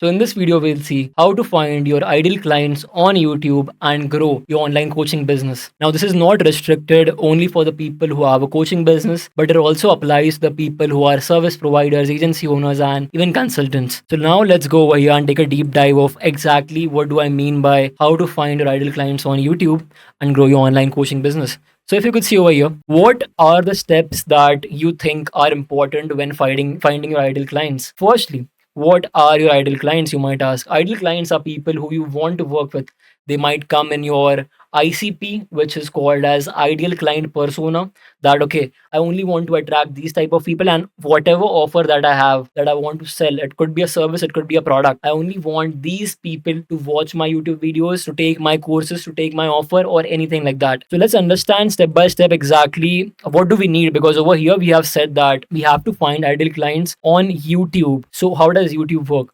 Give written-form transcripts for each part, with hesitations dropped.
So in this video, we'll see how to find your ideal clients on YouTube and grow your online coaching business. Now, this is not restricted only for the people who have a coaching business, but it also applies to the people who are service providers, agency owners, and even consultants. So now let's go over here and take a deep dive of exactly what do I mean by how to find your ideal clients on YouTube and grow your online coaching business. So if you could see over here, what are the steps that you think are important when finding your ideal clients? Firstly, what are your ideal clients, you might ask? Ideal clients are people who you want to work with. They might come in your ICP, which is called as ideal client persona. That okay, I only want to attract these type of people, and whatever offer that I have that I want to sell, it could be a service, it could be a product. I only want these people to watch my YouTube videos, to take my courses, to take my offer, or anything like that. So let's understand step by step exactly what do we need, because over here we have said that we have to find ideal clients on YouTube. So how does YouTube work?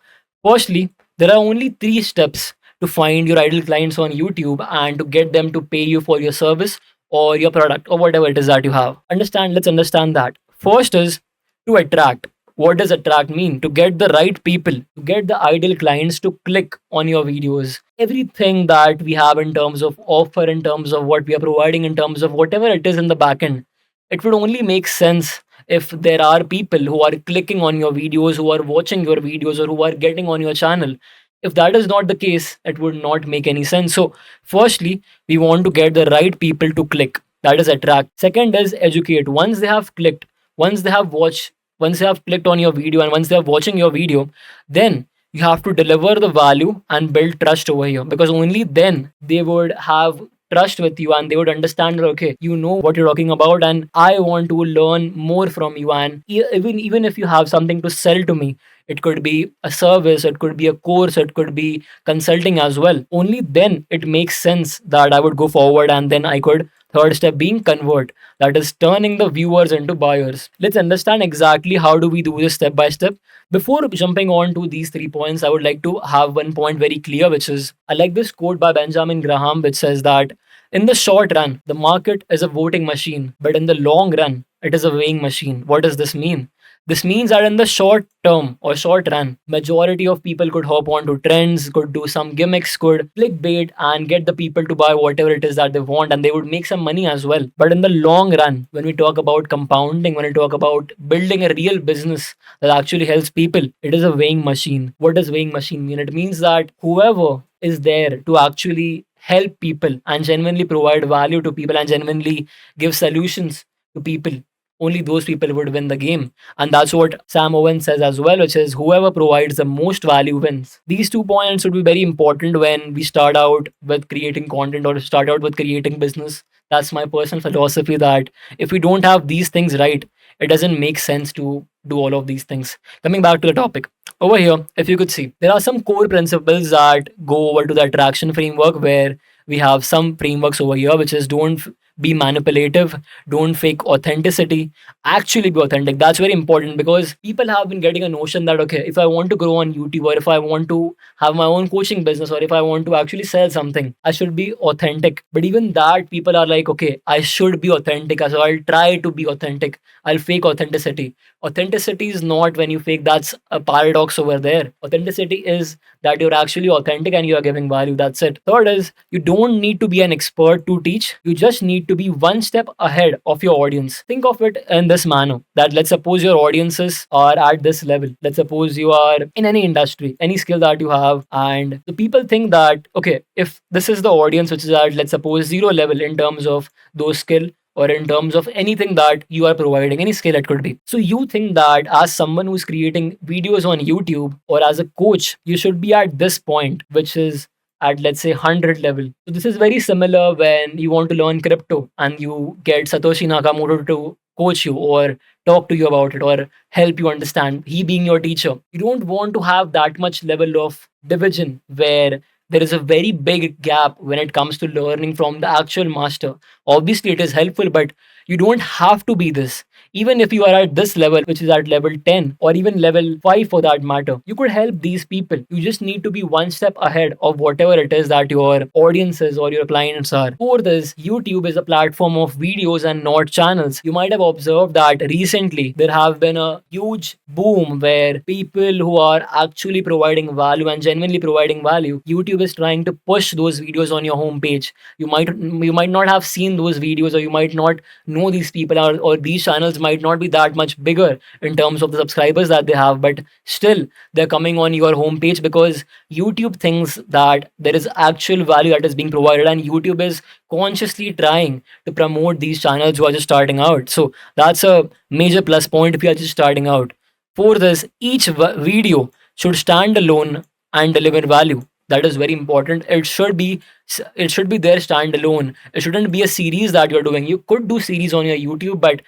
Firstly, there are only three steps to find your ideal clients on YouTube and to get them to pay you for your service or your product or whatever it is that you have. Let's understand that. First is to attract. What does attract mean? To get the right people, to get the ideal clients to click on your videos. Everything that we have in terms of offer, in terms of what we are providing, in terms of whatever it is in the back end, it would only make sense if there are people who are clicking on your videos, who are watching your videos, or who are getting on your channel. If that is not the case, it would not make any sense. So, firstly, we want to get the right people to click. That is attract. Second is educate. Once they have clicked, once they have watched, once they have clicked on your video, and once they are watching your video, then you have to deliver the value and build trust over here, because only then they would have trust with you and they would understand that okay, you know what you're talking about and I want to learn more from you. And even if you have something to sell to me, it could be a service, it could be a course, it could be consulting as well, only then it makes sense that I would go forward, and then I could, third step being convert, that is turning the viewers into buyers. Let's understand exactly how do we do this step by step. Before jumping on to these 3 points, I would like to have one point very clear, which is I like this quote by Benjamin Graham, which says that in the short run, the market is a voting machine, but in the long run, it is a weighing machine. What does this mean? This means that in the short term or short run, majority of people could hop onto trends, could do some gimmicks, could clickbait and get the people to buy whatever it is that they want, and they would make some money as well. But in the long run, when we talk about compounding, when we talk about building a real business that actually helps people, it is a weighing machine. What does weighing machine mean? It means that whoever is there to actually help people and genuinely provide value to people and genuinely give solutions to people, only those people would win the game. And that's what Sam Owen says as well, which is whoever provides the most value wins. These 2 points would be very important when we start out with creating content or start out with creating business. That's my personal philosophy, that if we don't have these things right, it doesn't make sense to do all of these things. Coming back to the topic. Over here, if you could see, there are some core principles that go over to the attraction framework, where we have some frameworks over here, which is don't be manipulative, don't fake authenticity, actually be authentic. That's very important, because people have been getting a notion that okay, if I want to grow on YouTube, or if I want to have my own coaching business, or if I want to actually sell something, I should be authentic. But even that, people are like, okay, I should be authentic, so I'll try to be authentic, I'll fake authenticity. Authenticity is not when you fake. That's a paradox over there. Authenticity is that you're actually authentic and you are giving value. That's it. Third is you don't need to be an expert to teach. You just need to be one step ahead of your audience. Think of it in this manner, that let's suppose your audiences are at this level. Let's suppose you are in any industry, any skill that you have, and the people think that okay, if this is the audience which is at, let's suppose, zero level in terms of those skill, or in terms of anything that you are providing, any skill it could be. So you think that as someone who's creating videos on YouTube, or as a coach, you should be at this point, which is at, let's say, 100 level. So this is very similar when you want to learn crypto and you get Satoshi Nakamoto to coach you or talk to you about it or help you understand, he being your teacher. You don't want to have that much level of division where there is a very big gap when it comes to learning from the actual master. Obviously, it is helpful, but you don't have to be this. Even if you are at this level, which is at level 10 or even level 5 for that matter, you could help these people. You just need to be one step ahead of whatever it is that your audiences or your clients are. For this, YouTube is a platform of videos and not channels. You might have observed that recently there have been a huge boom where people who are actually providing value and genuinely providing value, YouTube is trying to push those videos on your homepage. You might not have seen those videos, or you might not know these people, or these channels might not be that much bigger in terms of the subscribers that they have, but still they're coming on your homepage because YouTube thinks that there is actual value that is being provided, and YouTube is consciously trying to promote these channels who are just starting out. So that's a major plus point if you are just starting out. For this, each video should stand alone and deliver value. That is very important. It should be there standalone. It shouldn't be a series that you're doing. You could do series on your YouTube, but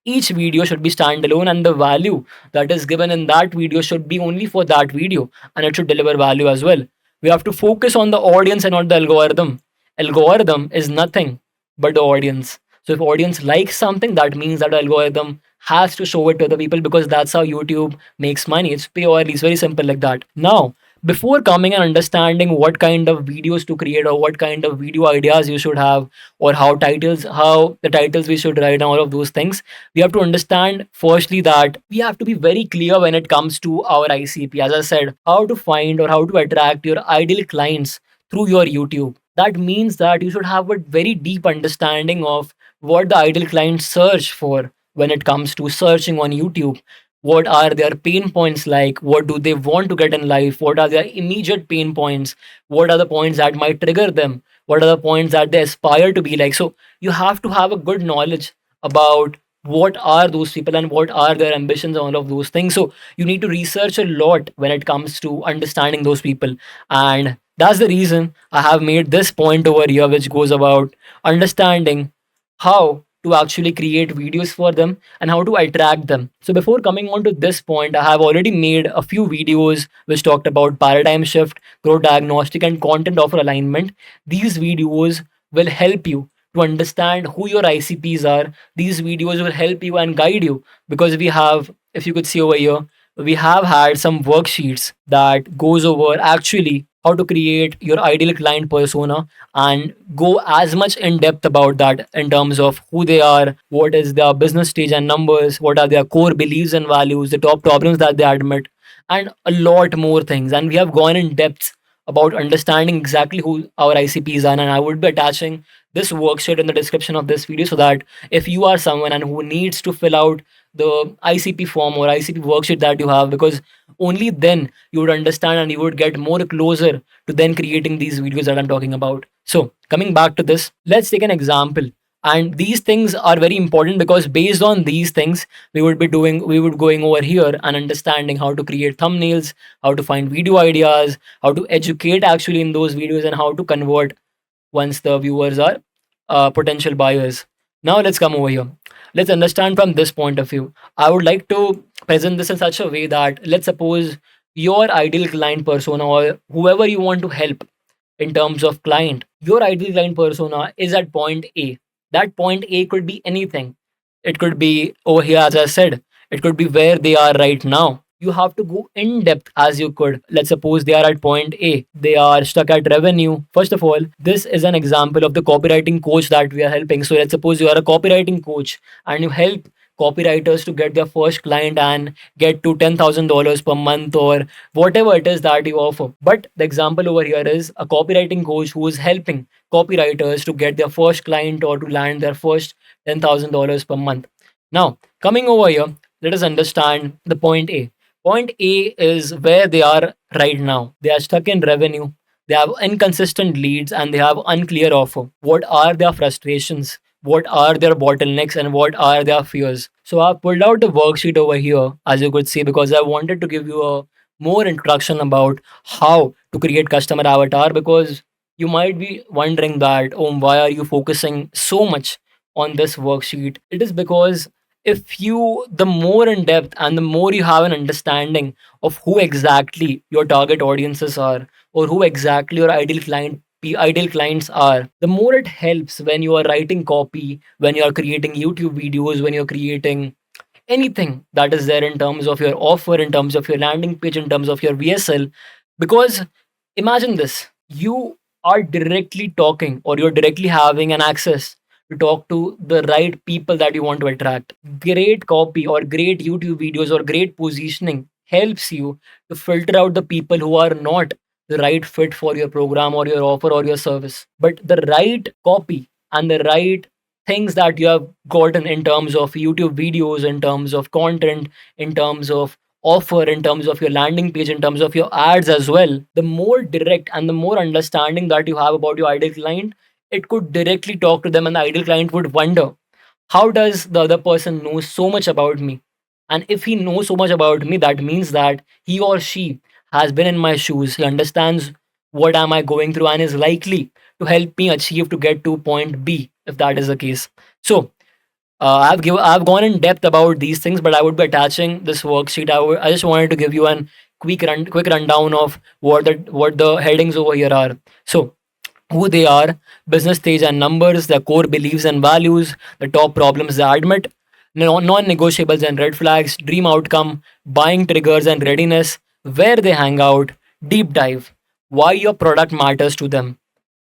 each video should be standalone, and the value that is given in that video should be only for that video, and it should deliver value as well. We have to focus on the audience and not the algorithm. Algorithm is nothing but the audience. So if audience likes something, that means that the algorithm has to show it to the people, because that's how YouTube makes money. It's purely, it's very simple like that. Now, before coming and understanding what kind of videos to create or what kind of video ideas you should have, or how the titles we should write and all of those things, we have to understand firstly that we have to be very clear when it comes to our ICP. As I said, how to find or how to attract your ideal clients through your YouTube. That means that you should have a very deep understanding of what the ideal clients search for when it comes to searching on YouTube. What are their pain points like? What do they want to get in life? What are their immediate pain points? What are the points that might trigger them? What are the points that they aspire to be like? So you have to have a good knowledge about what are those people and what are their ambitions and all of those things. So you need to research a lot when it comes to understanding those people. And that's the reason I have made this point over here, which goes about understanding how to actually create videos for them and how to attract them. So before coming on to this point, I have already made a few videos which talked about paradigm shift, growth diagnostic, and content offer alignment. These videos will help you to understand who your ICPs are. These videos will help you and guide you, because we have, if you could see over here, we have had some worksheets that goes over actually how to create your ideal client persona, and go as much in depth about that in terms of who they are, what is their business stage and numbers, what are their core beliefs and values, the top problems that they admit, and a lot more things. And we have gone in depth about understanding exactly who our ICPs are. And I would be attaching this worksheet in the description of this video, so that if you are someone and who needs to fill out the ICP form or ICP worksheet that you have, because only then you would understand and you would get more closer to then creating these videos that I'm talking about. So coming back to this, let's take an example. And these things are very important, because based on these things, we would going over here and understanding how to create thumbnails, how to find video ideas, how to educate actually in those videos, and how to convert once the viewers are potential buyers. Now let's come over here. Let's understand from this point of view. I would like to present this in such a way that, let's suppose your ideal client persona, or whoever you want to help in terms of client, your ideal client persona is at point A. That point A could be anything. It could be over here, as I said, it could be where they are right now. You have to go in depth as you could. Let's suppose they are at point A. They are stuck at revenue. First of all, this is an example of the copywriting coach that we are helping. So let's suppose you are a copywriting coach and you help copywriters to get their first client and get to $10,000 per month, or whatever it is that you offer. But the example over here is a copywriting coach who is helping copywriters to get their first client or to land their first $10,000 per month. Now, coming over here, let us understand the point A. Point A is where they are right now. They are stuck in revenue. They have inconsistent leads and they have unclear offer. What are their frustrations? What are their bottlenecks and what are their fears? So I've pulled out the worksheet over here, as you could see, because I wanted to give you a more introduction about how to create customer avatar, because you might be wondering that, oh, why are you focusing so much on this worksheet? It is because if you, the more in depth and the more you have an understanding of who exactly your target audiences are, or who exactly your ideal clients are, the more it helps when you are writing copy, when you are creating YouTube videos, when you're creating anything that is there in terms of your offer, in terms of your landing page, in terms of your VSL. Because imagine this, you are directly talking, or you're directly having an access to talk to the right people that you want to attract. Great copy or great YouTube videos or great positioning helps you to filter out the people who are not the right fit for your program or your offer or your service. But the right copy and the right things that you have gotten in terms of YouTube videos, in terms of content, in terms of offer, in terms of your landing page, in terms of your ads as well, the more direct and the more understanding that you have about your ideal client, it could directly talk to them, and the ideal client would wonder, how does the other person know so much about me? And if he knows so much about me, that means that he or she has been in my shoes. He understands what am I going through and is likely to help me achieve to get to point B, if that is the case. So I've gone in depth about these things, but I would be attaching this worksheet. I just wanted to give you an quick rundown of what the headings over here are. So who they are, business stage and numbers, their core beliefs and values, the top problems they admit, non-negotiables and red flags, dream outcome, buying triggers and readiness, where they hang out, deep dive, why your product matters to them,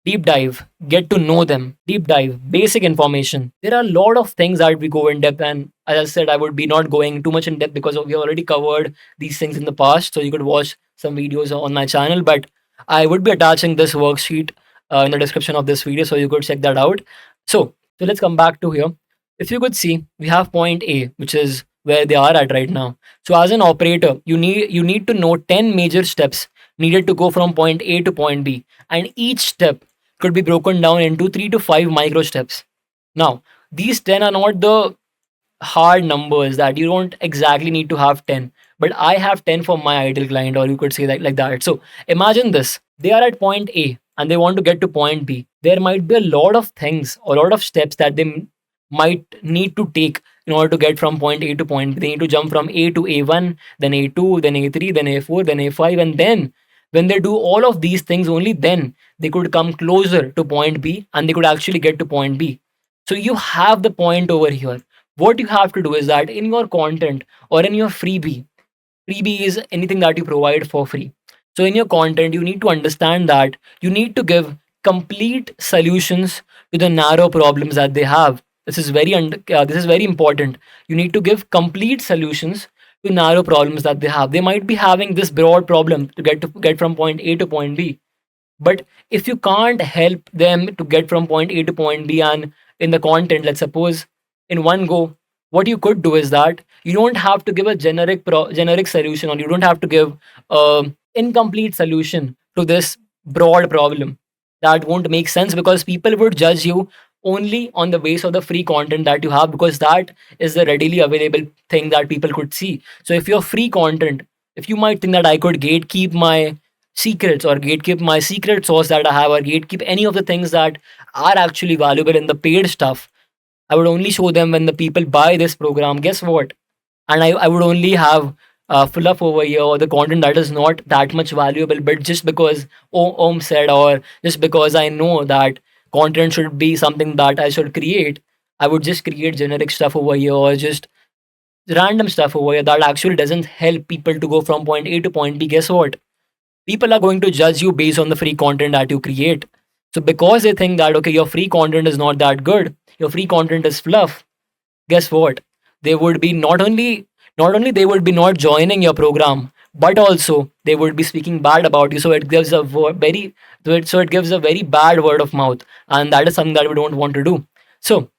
deep dive, get to know them, deep dive, basic information. There are a lot of things that we go in depth, and as I said, I would be not going too much in depth because we have already covered these things in the past. So you could watch some videos on my channel, but I would be attaching this worksheet in the description of this video, so you could check that out. So let's come back to here. If you could see, we have point A, which is where they are at right now. So as an operator, you need to know 10 major steps needed to go from point A to point B, and each step could be broken down into 3 to 5 micro steps. Now, these 10 are not the hard numbers that you don't exactly need to have 10, but I have 10 for my ideal client, or you could say that like that. So imagine this, they are at point A and they want to get to point B. There might be a lot of things, a lot of steps that they might need to take in order to get from point A to point B. They need to jump from A to A1, then A2, then A3, then A4, then A5, and then when they do all of these things, only then they could come closer to point B and they could actually get to point B. So you have the point over here. What you have to do is that in your content or in your freebie is anything that you provide for free. So in your content, you need to understand that you need to give complete solutions to the narrow problems that they have. This is very important. You need to give complete solutions to narrow problems that they have. They might be having this broad problem to get from point A to point B, but if you can't help them to get from point A to point B, and in the content, let's suppose in one go, what you could do is that you don't have to give a generic solution, or you don't have to give a incomplete solution to this broad problem. That won't make sense, because people would judge you only on the base of the free content that you have, because that is the readily available thing that people could see. So if your free content, if you might think that I could gatekeep my secrets, or gatekeep my secret sauce that I have, or gatekeep any of the things that are actually valuable in the paid stuff, I would only show them when the people buy this program. Guess what? And I would only have fluff over here, or the content that is not that much valuable, but just because Om said, or just because I know that content should be something that I should create, I would just create generic stuff over here, or just random stuff over here that actually doesn't help people to go from point A to point B. Guess what? People are going to judge you based on the free content that you create. So because they think that, okay, your free content is not that good, your free content is fluff, guess what? They would be not only they would be not joining your program, but also they would be speaking bad about you. So it gives a it gives a very bad word of mouth, and that is something that we don't want to do. So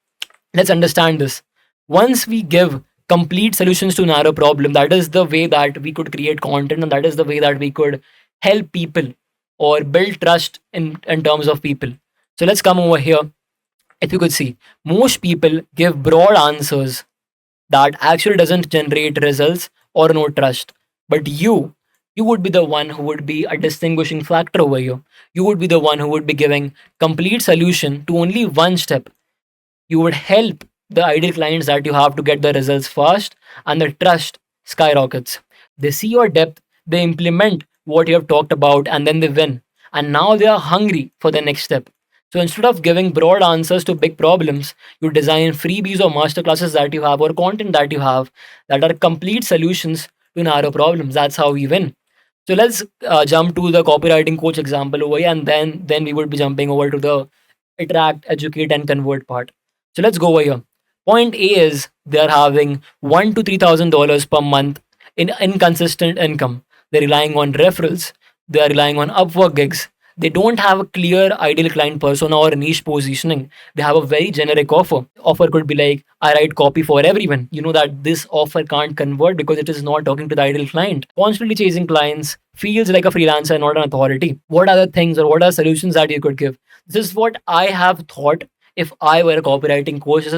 let's understand this. Once we give complete solutions to narrow problem, that is the way that we could create content, and that is the way that we could help people or build trust in terms of people. So let's come over here. If you could see, most people give broad answers that actually doesn't generate results or no trust. But you would be the one who would be a distinguishing factor over here. You would be the one who would be giving complete solution to only one step. You would help the ideal clients that you have to get the results fast, and the trust skyrockets. They see your depth, they implement what you have talked about, and then they win. And now they are hungry for the next step. So instead of giving broad answers to big problems, you design freebies or masterclasses that you have or content that you have that are complete solutions to narrow problems. That's how we win. So let's jump to the copywriting coach example over here, and then we would be jumping over to the attract, educate, and convert part. So let's go over here. Point A is they are having $1,000 to $3,000 per month in inconsistent income. They're relying on referrals. They are relying on Upwork gigs. They don't have a clear ideal client persona or niche positioning. They have a very generic offer. Offer could be like, I write copy for everyone. You know that this offer can't convert because it is not talking to the ideal client. Constantly chasing clients feels like a freelancer, not an authority. What are the things or what are solutions that you could give? This is what I have thought if I were a copywriting coach. This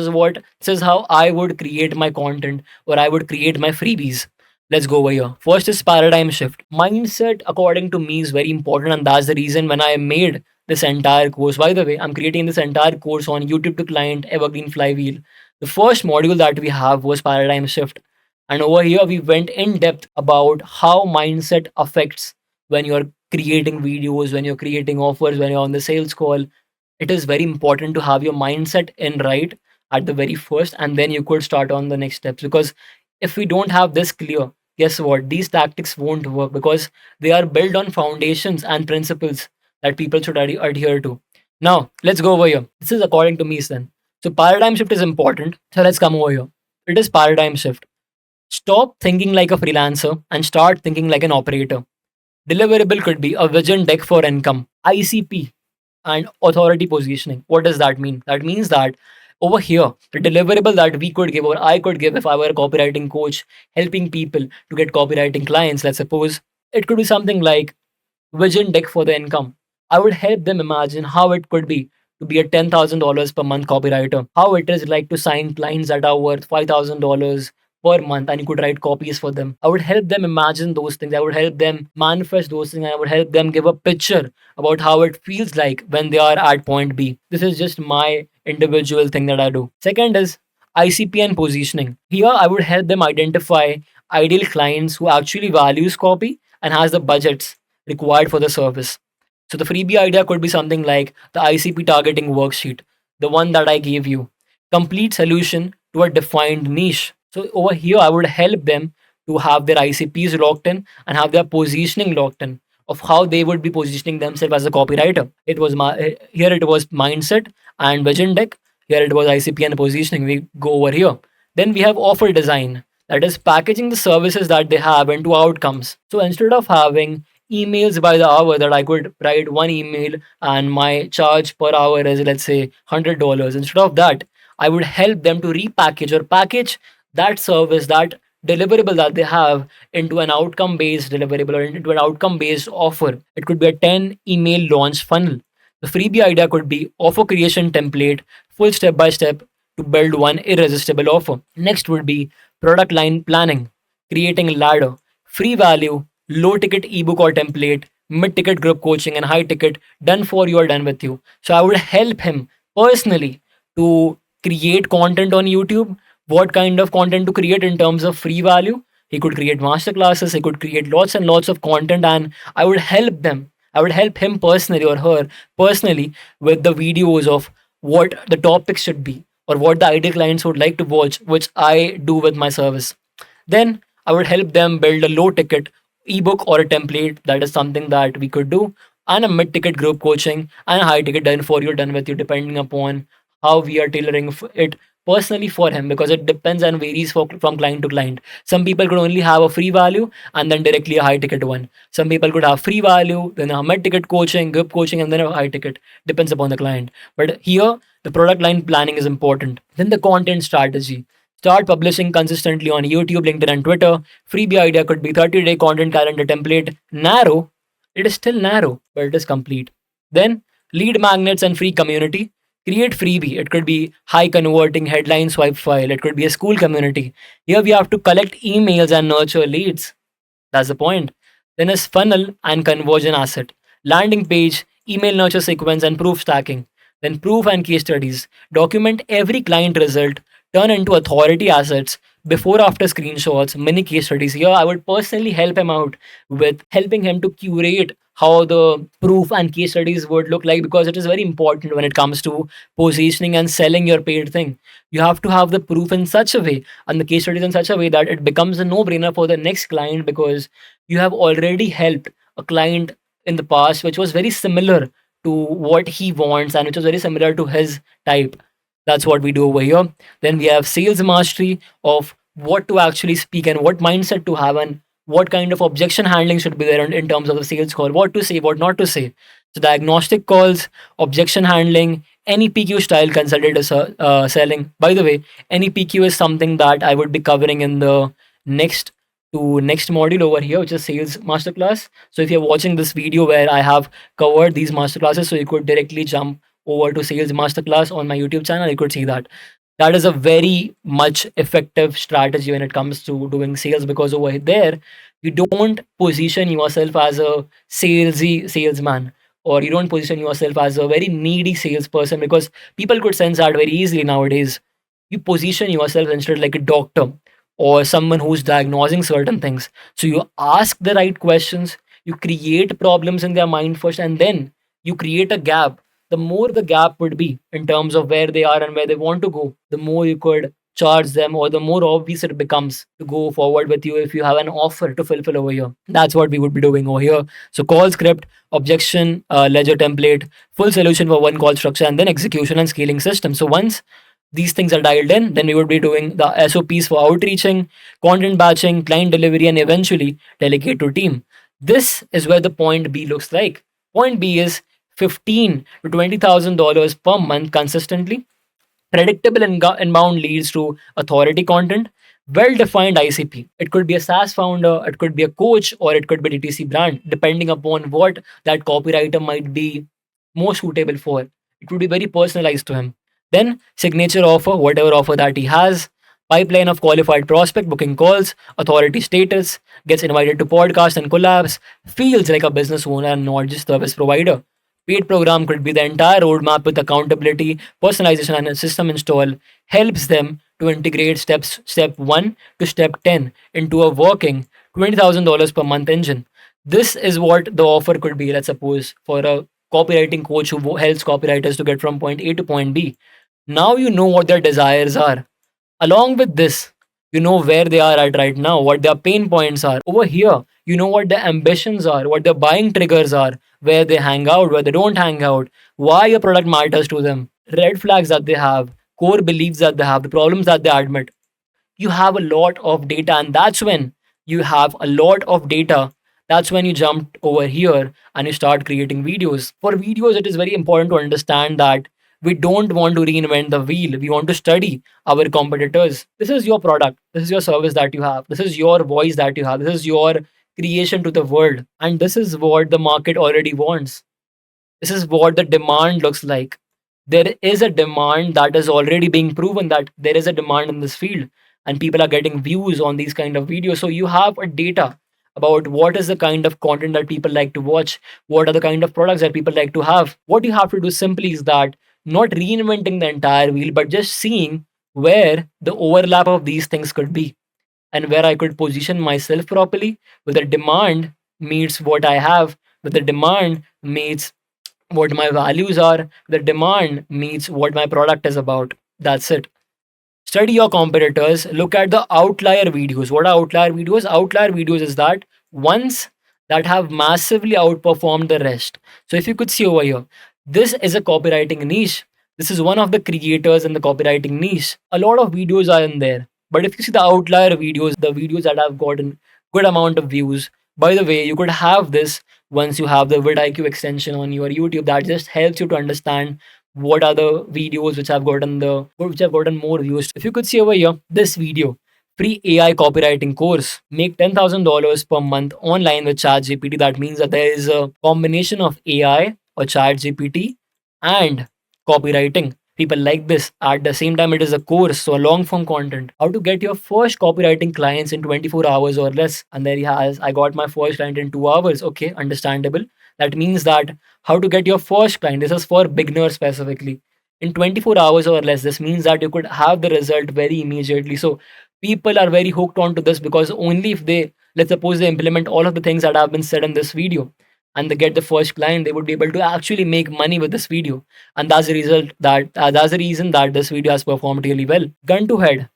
is how I would create my content or I would create my freebies. Let's go over here. First is paradigm shift. Mindset, according to me, is very important, and that's the reason when I made this entire course. By the way, I'm creating this entire course on YouTube to Client Evergreen Flywheel. The first module that we have was paradigm shift. And over here, we went in depth about how mindset affects when you're creating videos, when you're creating offers, when you're on the sales call. It is very important to have your mindset in right at the very first, and then you could start on the next steps. Because if we don't have this clear, guess what? These tactics won't work because they are built on foundations and principles that people should adhere to. Now, let's go over here. This is according to me, then. So, paradigm shift is important. So, let's come over here. It is paradigm shift. Stop thinking like a freelancer and start thinking like an operator. Deliverable could be a vision deck for income, ICP, and authority positioning. What does that mean? That means that over here, the deliverable that we could give or I could give if I were a copywriting coach helping people to get copywriting clients, let's suppose, it could be something like vision deck for the income. I would help them imagine how it could be to be a $10,000 per month copywriter, how it is like to sign clients that are worth $5,000 per month and you could write copies for them. I would help them imagine those things. I would help them manifest those things. I would help them give a picture about how it feels like when they are at point B. This is just my individual thing that I do. Second is ICP and positioning. Here, I would help them identify ideal clients who actually values copy and has the budgets required for the service. So the freebie idea could be something like the ICP targeting worksheet, the one that I gave you. Complete solution to a defined niche. So over here, I would help them to have their ICPs locked in and have their positioning locked in of how they would be positioning themselves as a copywriter. Here it was mindset and vision deck. Here it was ICP and positioning. We go over here. Then we have offer design, that is packaging the services that they have into outcomes. So instead of having emails by the hour that I could write one email and my charge per hour is, let's say, $100. Instead of that, I would help them to repackage or package that service, that deliverable that they have into an outcome based deliverable or into an outcome based offer. It could be a 10 email launch funnel. The freebie idea could be offer creation template, full step by step to build one irresistible offer. Next would be product line planning, creating ladder, free value, low ticket ebook or template, mid ticket group coaching, and high ticket done for you or done with you. So I would help him personally to create content on YouTube. What kind of content to create in terms of free value? He could create masterclasses, he could create lots and lots of content, and I would help them. I would help him personally or her personally with the videos of what the topics should be or what the ideal clients would like to watch, which I do with my service. Then I would help them build a low ticket ebook or a template. That is something that we could do, and a mid ticket group coaching and a high ticket done for you, done with you, depending upon how we are tailoring it personally for him, because it depends and varies from client to client. Some people could only have a free value and then directly a high ticket one. Some people could have free value, then a mid ticket coaching, group coaching, and then a high ticket. Depends upon the client. But here, the product line planning is important. Then the content strategy. Start publishing consistently on YouTube, LinkedIn, and Twitter. Freebie idea could be 30-day content calendar template. Narrow. It is still narrow, but it is complete. Then lead magnets and free community. Create freebie. It could be high converting headline swipe file. It could be a school community. Here we have to collect emails and nurture leads. That's the point. Then is funnel and conversion asset. Landing page, email nurture sequence, and proof stacking. Then proof and case studies. Document every client result. Turn into authority assets. Before after screenshots, mini case studies. Here I would personally help him out with helping him to curate how the proof and case studies would look like, because it is very important when it comes to positioning and selling your paid thing. You have to have the proof in such a way and the case studies in such a way that it becomes a no brainer for the next client, because you have already helped a client in the past which was very similar to what he wants and which was very similar to his type. That's what we do over here. Then we have sales mastery of what to actually speak and what mindset to have, and what kind of objection handling should be there in terms of the sales call, what to say, what not to say. So diagnostic calls, objection handling, any PQ style consultative selling. By the way, any PQ is something that I would be covering in the next next module over here, which is sales masterclass. So if you're watching this video where I have covered these masterclasses, so you could directly jump over to sales masterclass on my YouTube channel, you could see that. That is a very much effective strategy when it comes to doing sales, because over there you don't position yourself as a salesy salesman, or you don't position yourself as a very needy salesperson, because people could sense that very easily nowadays. You position yourself instead like a doctor or someone who's diagnosing certain things. So you ask the right questions, you create problems in their mind first, and then you create a gap. The more the gap would be in terms of where they are and where they want to go, the more you could charge them, or the more obvious it becomes to go forward with you if you have an offer to fulfill over here. That's what we would be doing over here. So call script, objection, ledger template, full solution for one call structure, and then execution and scaling system. So once these things are dialed in, then we would be doing the SOPs for outreaching, content batching, client delivery, and eventually delegate to team. This is where the point B looks like. Point B is 15 to $20,000 per month consistently, predictable inbound leads to authority content, well-defined ICP. It could be a SaaS founder, it could be a coach, or it could be DTC brand, depending upon what that copywriter might be more suitable for. It would be very personalized to him. Then signature offer, whatever offer that he has, pipeline of qualified prospect, booking calls, authority status, gets invited to podcasts and collabs, feels like a business owner and not just service provider. Paid program could be the entire roadmap with accountability, personalization, and a system install. Helps them to integrate step 1 to step 10 into a working $20,000 per month engine. This is what the offer could be, let's suppose, for a copywriting coach who helps copywriters to get from point A to point B. Now you know what their desires are. Along with this, you know where they are at right now, what their pain points are. Over here, you know what their ambitions are, what their buying triggers are, where they hang out, where they don't hang out, why your product matters to them, red flags that they have, core beliefs that they have, the problems that they admit. You have a lot of data, and that's when you have a lot of data. That's when you jump over here and you start creating videos. For videos, it is very important to understand that we don't want to reinvent the wheel. We want to study our competitors. This is your product. This is your service that you have. This is your voice that you have. This is your creation to the world. And this is what the market already wants. This is what the demand looks like. There is a demand that is already being proven, that there is a demand in this field, and people are getting views on these kind of videos. So you have a data about what is the kind of content that people like to watch, what are the kind of products that people like to have. What you have to do simply is that not reinventing the entire wheel, but just seeing where the overlap of these things could be, and where I could position myself properly, where the demand meets what I have, where the demand meets what my values are, the demand meets what my product is about. That's it. Study your competitors, look at the outlier videos. What are outlier videos? Outlier videos is that ones that have massively outperformed the rest. So if you could see over here, this is a copywriting niche. This is one of the creators in the copywriting niche. A lot of videos are in there. But if you see the outlier videos, the videos that have gotten good amount of views, by the way, you could have this once you have the vidIQ extension on your YouTube. That just helps you to understand what are the videos which have gotten more views. If you could see over here, this video, free AI copywriting course, make $10,000 per month online with ChatGPT. That means that there is a combination of AI or ChatGPT and copywriting. People like this. At the same time, it is a course, so a long form content. How to get your first copywriting clients in 24 hours or less. And there he has, I got my first client in 2 hours. Okay, understandable. That means that how to get your first client. This is for beginners specifically. In 24 hours or less, this means that you could have the result very immediately. So people are very hooked onto this, because only if they, let's suppose they implement all of the things that have been said in this video, and they get the first client, they would be able to actually make money with this video. And that's the reason that this video has performed really well. Gun to head,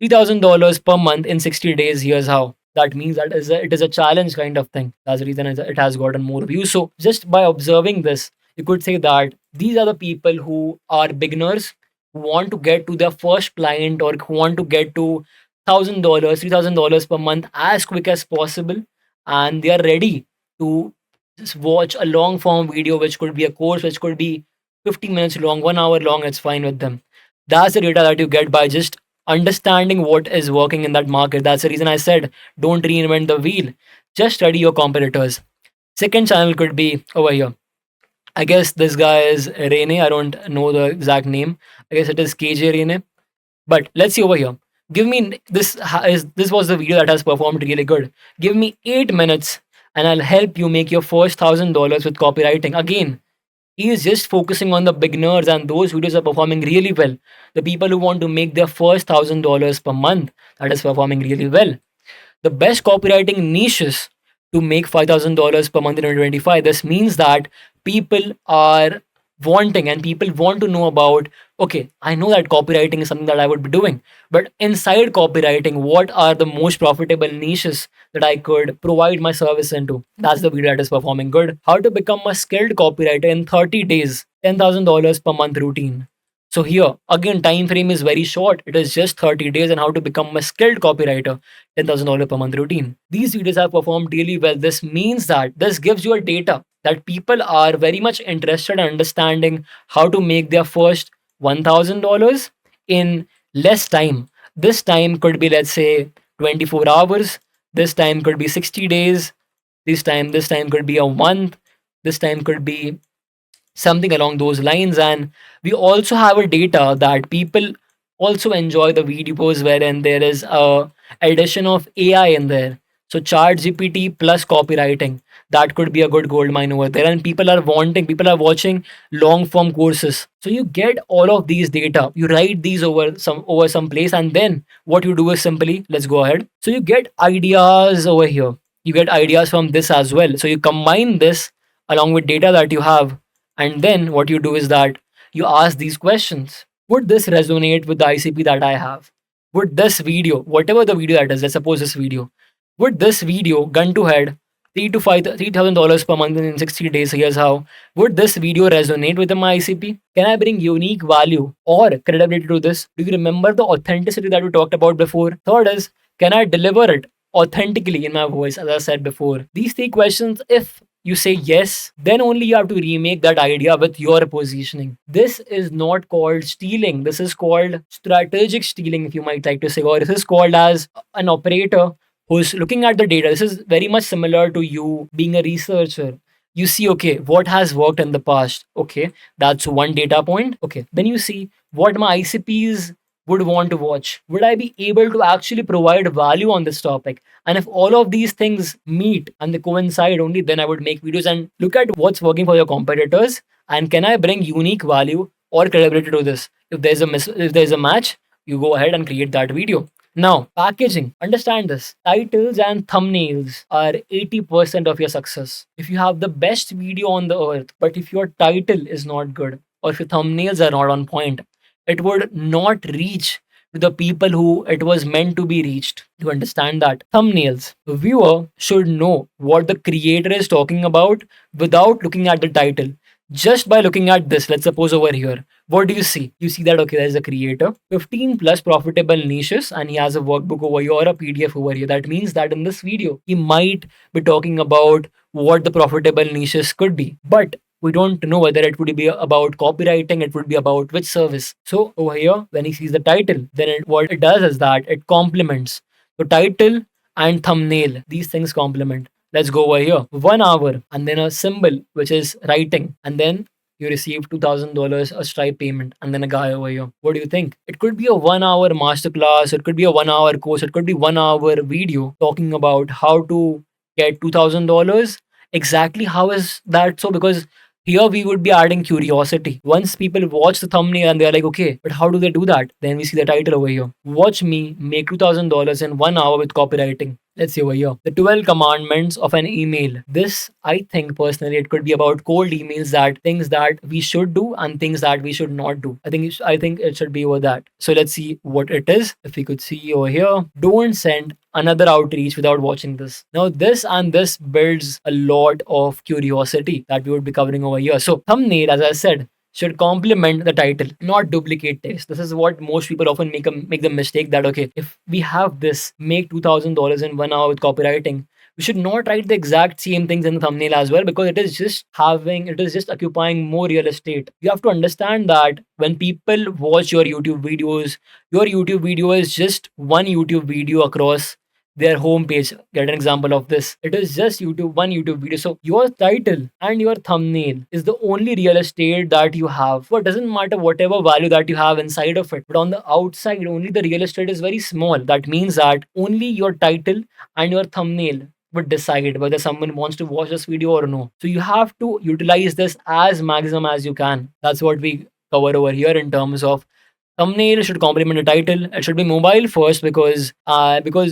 $3,000 per month in 60 days. Here's how. That means that it is a challenge kind of thing. That's the reason it has gotten more views. So just by observing this, you could say that these are the people who are beginners, who want to get to their first client, or who want to get to $1,000, $3,000 per month as quick as possible, and they are ready to just watch a long form video, which could be a course, which could be 15 minutes long, 1 hour long. It's fine with them. That's the data that you get by just understanding what is working in that market. That's the reason I said don't reinvent the wheel. Just study your competitors. Second channel could be over here. I guess this guy is Rene. I don't know the exact name. I guess it is KJ Rene. But let's see over here. Give me this was the video that has performed really good. Give me 8 minutes and I'll help you make your first $1,000 with copywriting. Again, he is just focusing on the beginners, and those videos are performing really well. The people who want to make their first $1,000 per month, that is performing really well. The best copywriting niches to make $5,000 per month in 2025. This means that people are wanting, and people want to know about, okay, I know that copywriting is something that I would be doing, but inside copywriting, what are the most profitable niches that I could provide my service into? That's the video that is performing good. How to become a skilled copywriter in 30 days, $10,000 per month routine. So here again, time frame is very short. It is just 30 days, and how to become a skilled copywriter, $10,000 per month routine. These videos have performed really well. This means that this gives you a data that people are very much interested in understanding how to make their first $1,000 in less time. This time could be, let's say, 24 hours. This time could be 60 days. This time could be a month. This time could be something along those lines. And we also have a data that people also enjoy the videos wherein there is a addition of AI in there. So chat GPT plus copywriting, that could be a good gold mine over there. And people are watching long form courses. So you get all of these data, you write these over some place, and then what you do is simply, let's go ahead. So you get ideas over here. You get ideas from this as well. So you combine this along with data that you have, and then what you do is that you ask these questions. Would this resonate with the ICP that I have? Would this video, whatever the video that is, let's suppose this video, would this video, gun to head, $3,000 per month in 60 days, here's how. Would this video resonate with my ICP? Can I bring unique value or credibility to this? Do you remember the authenticity that we talked about before? Third is, can I deliver it authentically in my voice, as I said before? These three questions, if you say yes, then only you have to remake that idea with your positioning. This is not called stealing. This is called strategic stealing, if you might like to say, or this is called as an operator who's looking at the data. This is very much similar to you being a researcher. You see, okay, what has worked in the past? Okay, that's one data point. Okay, then you see what my ICPs would want to watch. Would I be able to actually provide value on this topic? And if all of these things meet and they coincide, only then I would make videos and look at what's working for your competitors, and can I bring unique value or credibility to this? If there's a match, you go ahead and create that video. Now, packaging. Understand this. Titles and thumbnails are 80% of your success. If you have the best video on the earth, but if your title is not good, or if your thumbnails are not on point, it would not reach to the people who it was meant to be reached. You understand that? Thumbnails. The viewer should know what the creator is talking about without looking at the title. Just by looking at this, let's suppose over here, what do you see? You see that, okay, there's a creator, 15 plus profitable niches, and he has a workbook over here or a PDF over here. That means that in this video, he might be talking about what the profitable niches could be. But we don't know whether it would be about copywriting, it would be about which service. So over here, when he sees the title, then what it does is that it complements. So title and thumbnail, these things complement. Let's go over here. 1 hour and then a symbol, which is writing. And then you receive $2,000 a Stripe payment, and then a guy over here. What do you think? It could be a 1 hour masterclass. It could be a 1 hour course. It could be 1 hour video talking about how to get $2,000. Exactly how is that so? Because here we would be adding curiosity. Once people watch the thumbnail and they're like, okay, but how do they do that? Then we see the title over here. Watch me make $2,000 in 1 hour with copywriting. Let's see over here. The 12 commandments of an email. This, I think personally, it could be about cold emails, that things that we should do and things that we should not do. I think it should be over that. So let's see what it is. If we could see over here, don't send another outreach without watching this. Now, this builds a lot of curiosity that we would be covering over here. So, thumbnail, as I said, should complement the title, not duplicate text. This is what most people often make the mistake that, okay, if we have this, make $2,000 in 1 hour with copywriting, we should not write the exact same things in the thumbnail as well, because it is just occupying more real estate. You have to understand that when people watch your YouTube video is just one YouTube video across their homepage. Get an example of this. It is just one YouTube video. So your title and your thumbnail is the only real estate that you have. So it doesn't matter whatever value that you have inside of it. But on the outside, only the real estate is very small. That means that only your title and your thumbnail would decide whether someone wants to watch this video or no. So you have to utilize this as maximum as you can. That's what we cover over here in terms of thumbnail should complement the title. It should be mobile first, because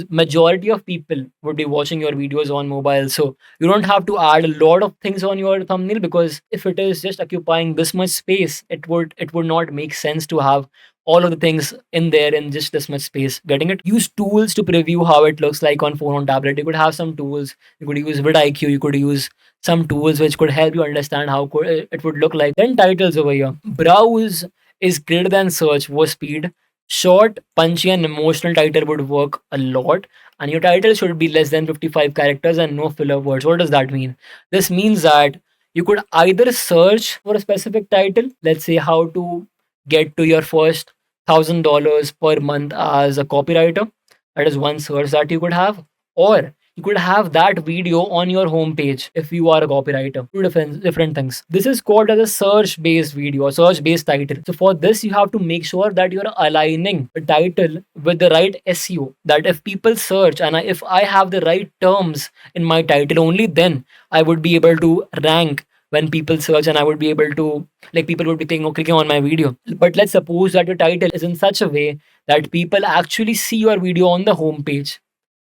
majority of people would be watching your videos on mobile. So you don't have to add a lot of things on your thumbnail, because if it is just occupying this much space, it would not make sense to have all of the things in there in just this much space. Getting it? Use tools to preview how it looks like on phone, on tablet. You could have some tools. You could use vidIQ. You could use some tools which could help you understand how it would look like. Then titles over here. Browse is greater than search for speed. Short, punchy, and emotional title would work a lot. And your title should be less than 55 characters and no filler words. What does that mean? This means that you could either search for a specific title, let's say how to get to your first $1,000 per month as a copywriter. That is one search that you could have. Or you could have that video on your homepage if you are a copywriter. Two different things. This is called as a search based video, a search based title. So for this, you have to make sure that you're aligning the title with the right SEO. That if people search and if I have the right terms in my title, only then I would be able to rank when people search, and I would be able to, like, people would be clicking on my video. But let's suppose that your title is in such a way that people actually see your video on the homepage.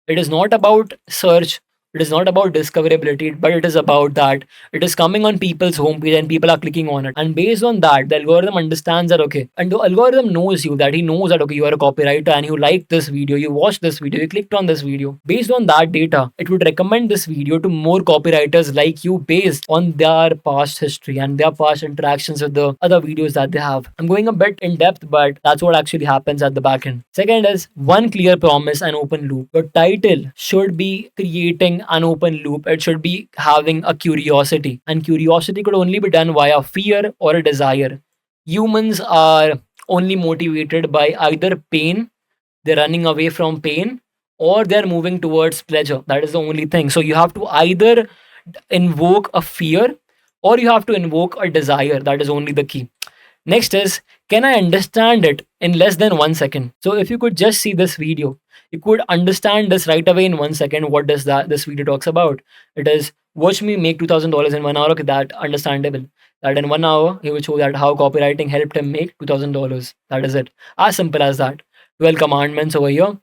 It is not about search, it is not about discoverability, but it is about that it is coming on people's homepage and people are clicking on it. And based on that, the algorithm understands that, okay, and the algorithm knows you, that he knows that, okay, you are a copywriter and you like this video, you watched this video, you clicked on this video. Based on that data, it would recommend this video to more copywriters like you based on their past history and their past interactions with the other videos that they have. I'm going a bit in depth, but that's what actually happens at the back end. Second is one clear promise and open loop. Your title should be creating an open loop. It should be having a curiosity, and curiosity could only be done via fear or a desire. Humans are only motivated by either pain, they're running away from pain, or they're moving towards pleasure. That is the only thing. So you have to either invoke a fear or you have to invoke a desire. That is only the key. Next is, can I understand it in less than 1 second? So if you could just see this video, you could understand this right away in 1 second. What does this video talks about? It is, watch me make $2,000 in 1 hour. Okay, that understandable. That in 1 hour he would show that how copywriting helped him make $2,000. That is it. As simple as that. 12 commandments over here.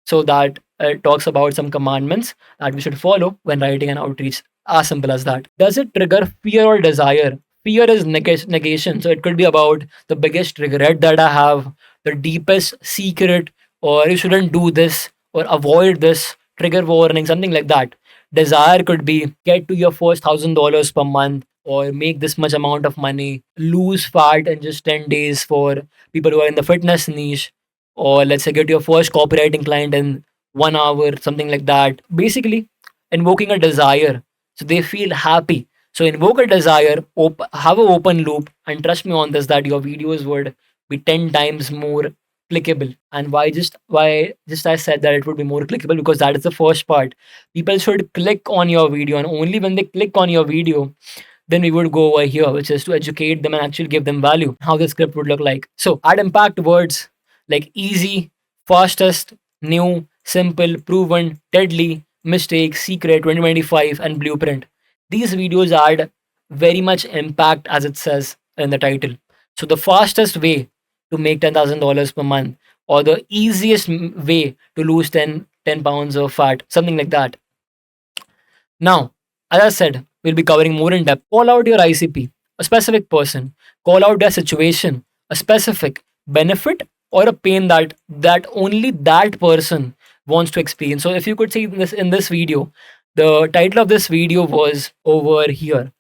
So that it talks about some commandments that we should follow when writing an outreach. As simple as that. Does it trigger fear or desire? Fear is negation. So it could be about the biggest regret that I have, the deepest secret, or you shouldn't do this, or avoid this, trigger warning, something like that. Desire could be get to your first $1,000 per month, or make this much amount of money, lose fat in just 10 days for people who are in the fitness niche, or let's say get your first copywriting client in 1 hour, something like that. Basically, invoking a desire so they feel happy. So invoke a desire, have an open loop, and trust me on this that your videos would be 10 times more clickable. And why just I said that it would be more clickable, because that is the first part. People should click on your video, and only when they click on your video, then we would go over here, which is to educate them and actually give them value, how the script would look like. So add impact words like easy, fastest, new, simple, proven, deadly, mistake, secret, 2025, and blueprint. These videos add very much impact, as it says in the title. So the fastest way to make $10,000 per month, or the easiest way to lose 10 pounds of fat, something like that. Now, as I said, we'll be covering more in depth. Call out your ICP, a specific person. Call out their situation, a specific benefit or a pain that only that person wants to experience. So if you could see this video, the title of this video was over here.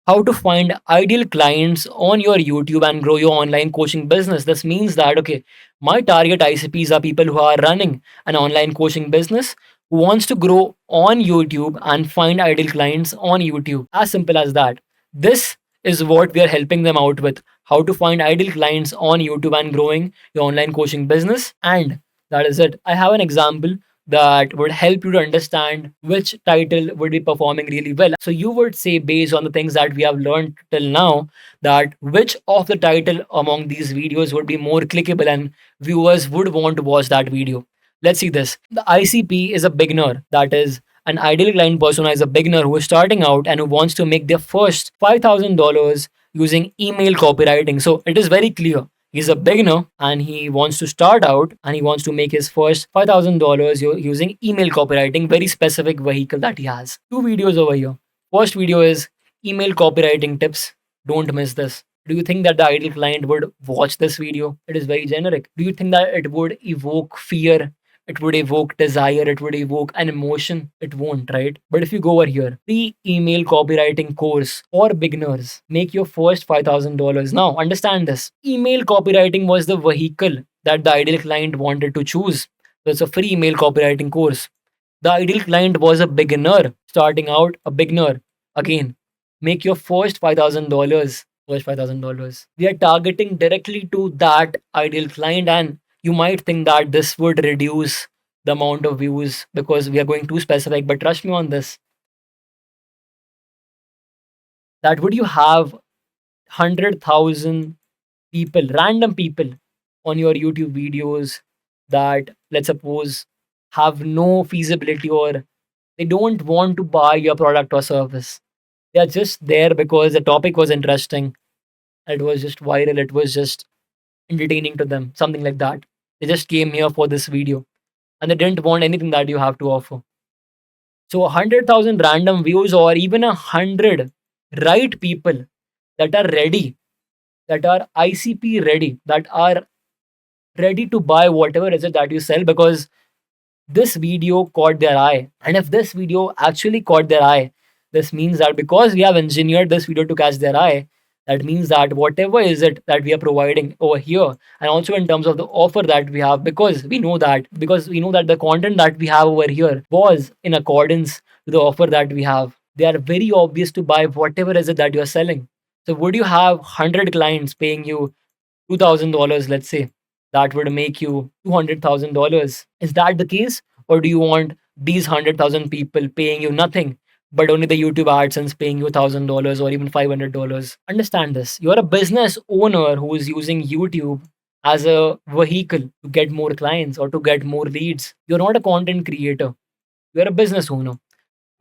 How to find ideal clients on your YouTube and grow your online coaching business. This means that okay, my target ICPs are people who are running an online coaching business who wants to grow on YouTube and find ideal clients on YouTube. As simple as that. This is what we are helping them out with. How to find ideal clients on YouTube and growing your online coaching business. And that is it. I have an example that would help you to understand which title would be performing really well. So you would say, based on the things that we have learned till now, that which of the title among these videos would be more clickable and viewers would want to watch that video. Let's see this. The ICP is a beginner, that is, an ideal client persona is a beginner who is starting out and who wants to make their first $5,000 using email copywriting. So it is very clear. He's a beginner and he wants to start out and he wants to make his first $5,000 using email copywriting, very specific vehicle that he has. Two videos over here. First video is email copywriting tips. Don't miss this. Do you think that the ideal client would watch this video? It is very generic. Do you think that it would evoke fear? It would evoke desire, it would evoke an emotion. It won't, right? But if you go over here, free email copywriting course for beginners, make your first $5,000. Now, understand this. Email copywriting was the vehicle that the ideal client wanted to choose. So it's a free email copywriting course. The ideal client was a beginner, starting out, a beginner. Again, make your first $5,000. First $5,000. We are targeting directly to that ideal client, and you might think that this would reduce the amount of views because we are going too specific, but trust me on this. That would you have 100,000 people, random people on your YouTube videos that, let's suppose, have no feasibility or they don't want to buy your product or service. They are just there because the topic was interesting. It was just viral. It was just entertaining to them, something like that. They just came here for this video and they didn't want anything that you have to offer. So 100,000 random views or even 100 right people that are ready, that are ICP ready, that are ready to buy whatever is it that you sell because this video caught their eye. And if this video actually caught their eye, this means that because we have engineered this video to catch their eye, that means that whatever is it that we are providing over here, and also in terms of the offer that we have, because we know that the content that we have over here was in accordance to the offer that we have. They are very obvious to buy whatever is it that you are selling. So would you have 100 clients paying you $2,000, let's say, that would make you $200,000? Is that the case? Or do you want these 100,000 people paying you nothing, but only the YouTube AdSense paying you $1,000 or even $500? Understand this. You're a business owner who is using YouTube as a vehicle to get more clients or to get more leads. You're not a content creator. You're a business owner.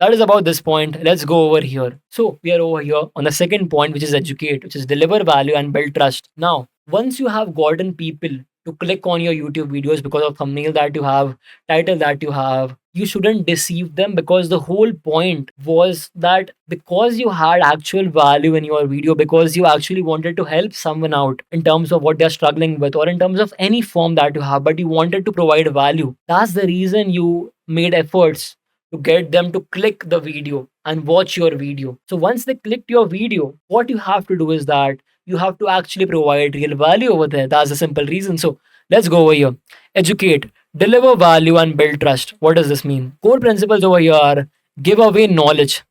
That is about this point. Let's go over here. So we are over here on the second point, which is educate, which is deliver value and build trust. Now, once you have gotten people to click on your YouTube videos because of thumbnail that you have, title that you have, you shouldn't deceive them because the whole point was that because you had actual value in your video, because you actually wanted to help someone out in terms of what they're struggling with or in terms of any form that you have, but you wanted to provide value. That's the reason you made efforts to get them to click the video and watch your video. So once they clicked your video, what you have to do is that you have to actually provide real value over there. That's the simple reason. So let's go over here. Educate, deliver value, and build trust. What does this mean? Core principles over here are give away knowledge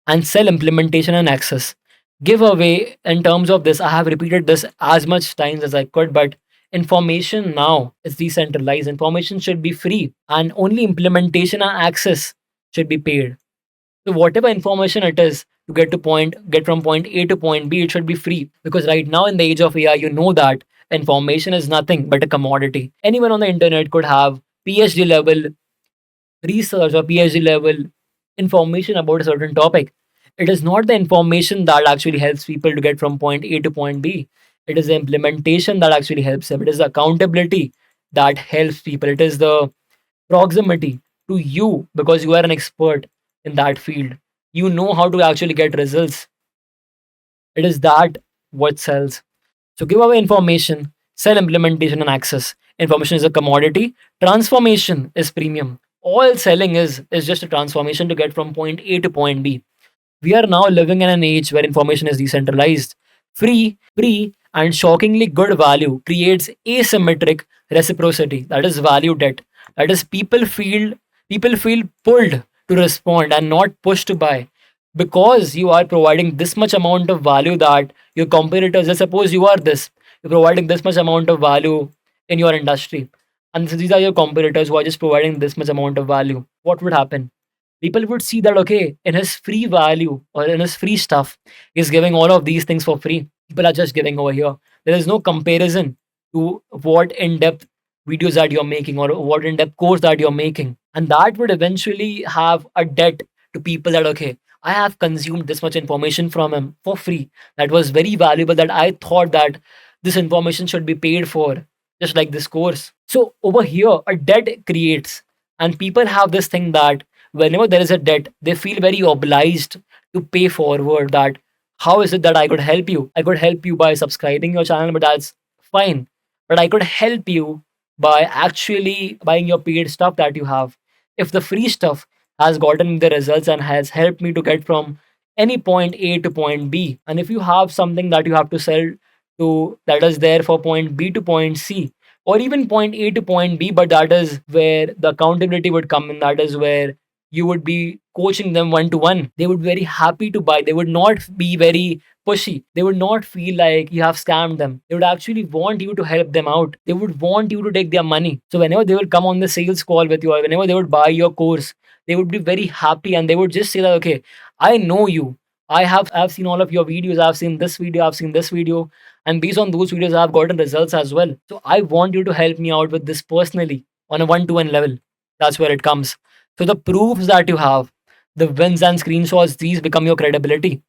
and sell implementation and access. Give away, in terms of this, I have repeated this as much times as I could, but information now is decentralized. Information should be free, and only implementation and access should be paid. So whatever information it is to get from point A to point B, it should be free. Because right now in the age of AI, you know that information is nothing but a commodity. Anyone on the internet could have PhD level research or PhD level information about a certain topic. It is not the information that actually helps people to get from point A to point B. It is the implementation that actually helps them. It is the accountability that helps people. It is the proximity to you because you are an expert in that field. You know how to actually get results. It is that what sells. So give away information, sell implementation and access. Information is a commodity, transformation is premium. All selling is just a transformation to get from point A to point B. We are now living in an age where information is decentralized. Free, and shockingly good value creates asymmetric reciprocity. That is value debt. That is people feel pulled to respond and not pushed to buy because you are providing this much amount of value that your competitors, let's suppose you are this, you're providing this much amount of value in your industry, and these are your competitors who are just providing this much amount of value. What would happen? People would see that okay, in his free value or in his free stuff, he's giving all of these things for free. People are just giving over here. There is no comparison to what in-depth videos that you're making or what in-depth course that you're making, and that would eventually have a debt to people that okay, I have consumed this much information from him for free that was very valuable, that I thought that this information should be paid for, just like this course. So over here a debt creates, and people have this thing that whenever there is a debt, they feel very obliged to pay forward. That how is it that I could help you? I could help you by subscribing your channel, but that's fine. But I could help you by actually buying your paid stuff that you have. If the free stuff has gotten me the results and has helped me to get from any point A to point B, and if you have something that you have to sell to that is there for point B to point C, or even point A to point B, but that is where the accountability would come in. That is where you would be coaching them one to one. They would be very happy to buy. They would not be very pushy. They would not feel like you have scammed them. They would actually want you to help them out. They would want you to take their money. So whenever they will come on the sales call with you, or whenever they would buy your course, they would be very happy and they would just say that, okay, I know you. I've seen all of your videos. I've seen this video. I've seen this video. And based on those videos, I've gotten results as well. So I want you to help me out with this personally on a one-to-one level. That's where it comes. So the proofs that you have, the wins and screenshots, these become your credibility.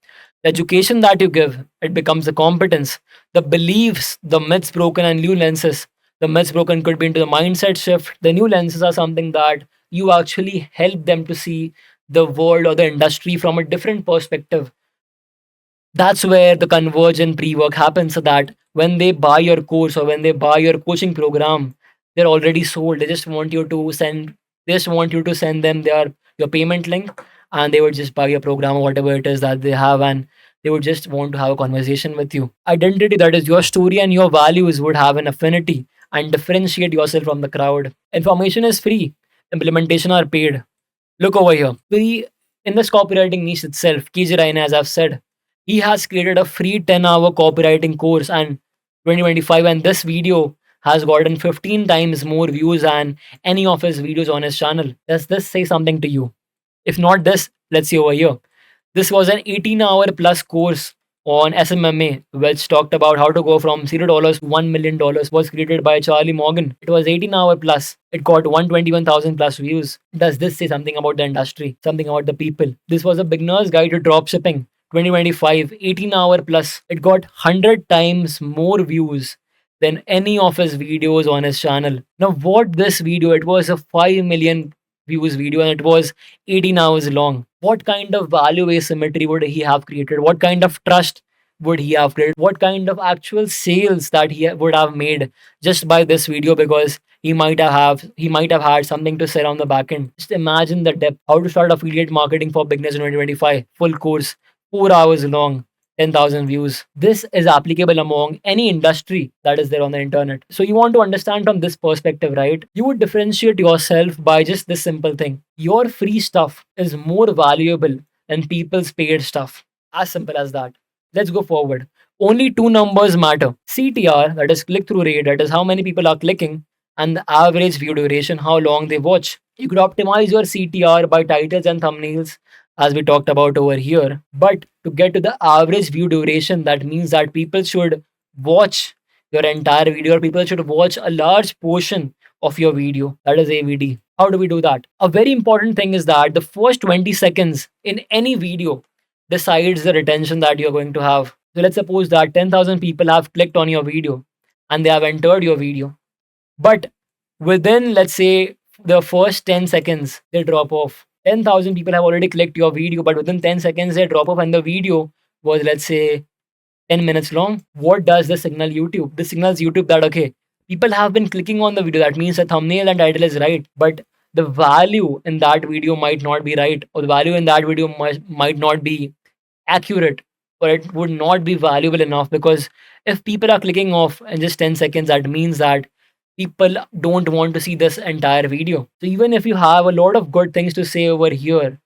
The education that you give, it becomes the competence. The beliefs, the myths broken and new lenses. The myths broken could be into the mindset shift. The new lenses are something that you actually help them to see the world or the industry from a different perspective. That's where the convergent pre-work happens, so that when they buy your course or when they buy your coaching program, they're already sold. They just want you to send them your payment link, and they would just buy your program or whatever it is that they have, and they would just want to have a conversation with you. Identity, that is your story and your values, would have an affinity and differentiate yourself from the crowd. Information is free, implementation are paid. Look over here. In this copywriting niche itself, KJ Raina, as I've said, he has created a free 10-hour copywriting course and 2025, and this video has gotten 15 times more views than any of his videos on his channel. Does this say something to you? If not this, let's see over here. This was an 18-hour plus course on SMMA, which talked about how to go from $0 to $1 million, was created by Charlie Morgan. It was 18-hour plus. It got 121,000 plus views. Does this say something about the industry? Something about the people? This was a beginner's guide to dropshipping. 2025, 18-hour plus. It got 100 times more views than any of his videos on his channel. Now, what this video? It was a 5 million views video and it was 18 hours long. What kind of value asymmetry would he have created? What kind of trust would he have created? What kind of actual sales that he would have made just by this video, because he might have had something to sell on the back end. Just imagine the depth. How to start affiliate marketing for beginners in 2025. Full course, 4 hours long. 10,000 views. This is applicable among any industry that is there on the internet. So you want to understand from this perspective, right? You would differentiate yourself by just this simple thing. Your free stuff is more valuable than people's paid stuff. As simple as that. Let's go forward. Only two numbers matter. CTR, that is click through rate, that is how many people are clicking, and the average view duration, how long they watch. You could optimize your CTR by titles and thumbnails, as we talked about over here. But to get to the average view duration, that means that people should watch your entire video, or people should watch a large portion of your video. That is AVD. How do we do that? A very important thing is that the first 20 seconds in any video decides the retention that you're going to have. So let's suppose that 10,000 people have clicked on your video and they have entered your video. But within, let's say, the first 10 seconds, they drop off. 10,000 people have already clicked your video, but within 10 seconds, they drop off, and the video was, let's say, 10 minutes long. What does this signal YouTube? This signals YouTube that, okay, people have been clicking on the video. That means the thumbnail and title is right, but the value in that video might not be right, or the value in that video might not be accurate, or it would not be valuable enough, because if people are clicking off in just 10 seconds, that means that people don't want to see this entire video. So even if you have a lot of good things to say over here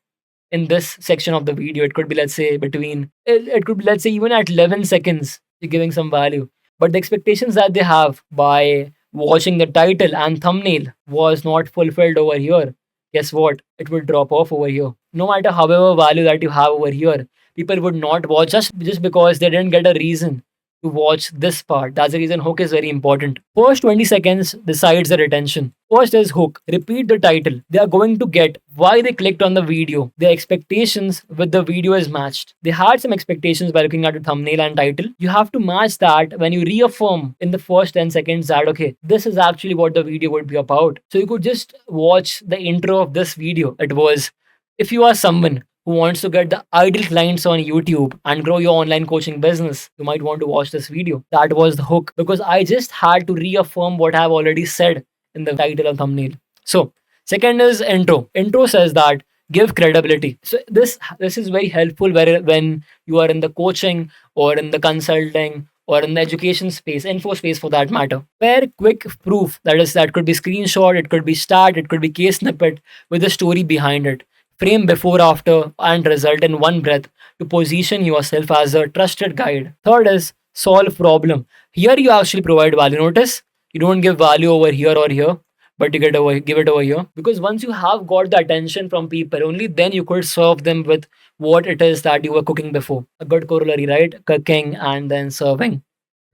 in this section of the video, it could be, let's say, it could be, let's say, even at 11 seconds, you're giving some value, but the expectations that they have by watching the title and thumbnail was not fulfilled over here. Guess what? It will drop off over here. No matter however value that you have over here, people would not watch just because they didn't get a reason to watch this part. That's the reason hook is very important. First 20 seconds decides their attention. First is hook. Repeat the title. They are going to get why they clicked on the video. Their expectations with the video is matched. They had some expectations by looking at the thumbnail and title. You have to match that when you reaffirm in the first 10 seconds that, okay, this is actually what the video would be about. So you could just watch the intro of this video. It was, if you are someone who wants to get the ideal clients on YouTube and grow your online coaching business, you might want to watch this video. That was the hook, because I just had to reaffirm what I've already said in the title and thumbnail. So, second is intro. Intro says that give credibility. So this is very helpful when you are in the coaching or in the consulting or in the education space, info space for that matter. Pair quick proof, that could be screenshot, it could be stat, it could be case snippet with a story behind it. Frame before, after, and result in one breath to position yourself as a trusted guide. Third is solve problem. Here you actually provide value. Notice you don't give value over here or here, but you give it over here, because once you have got the attention from people, only then you could serve them with what it is that you were cooking before. A good corollary, right? Cooking and then serving.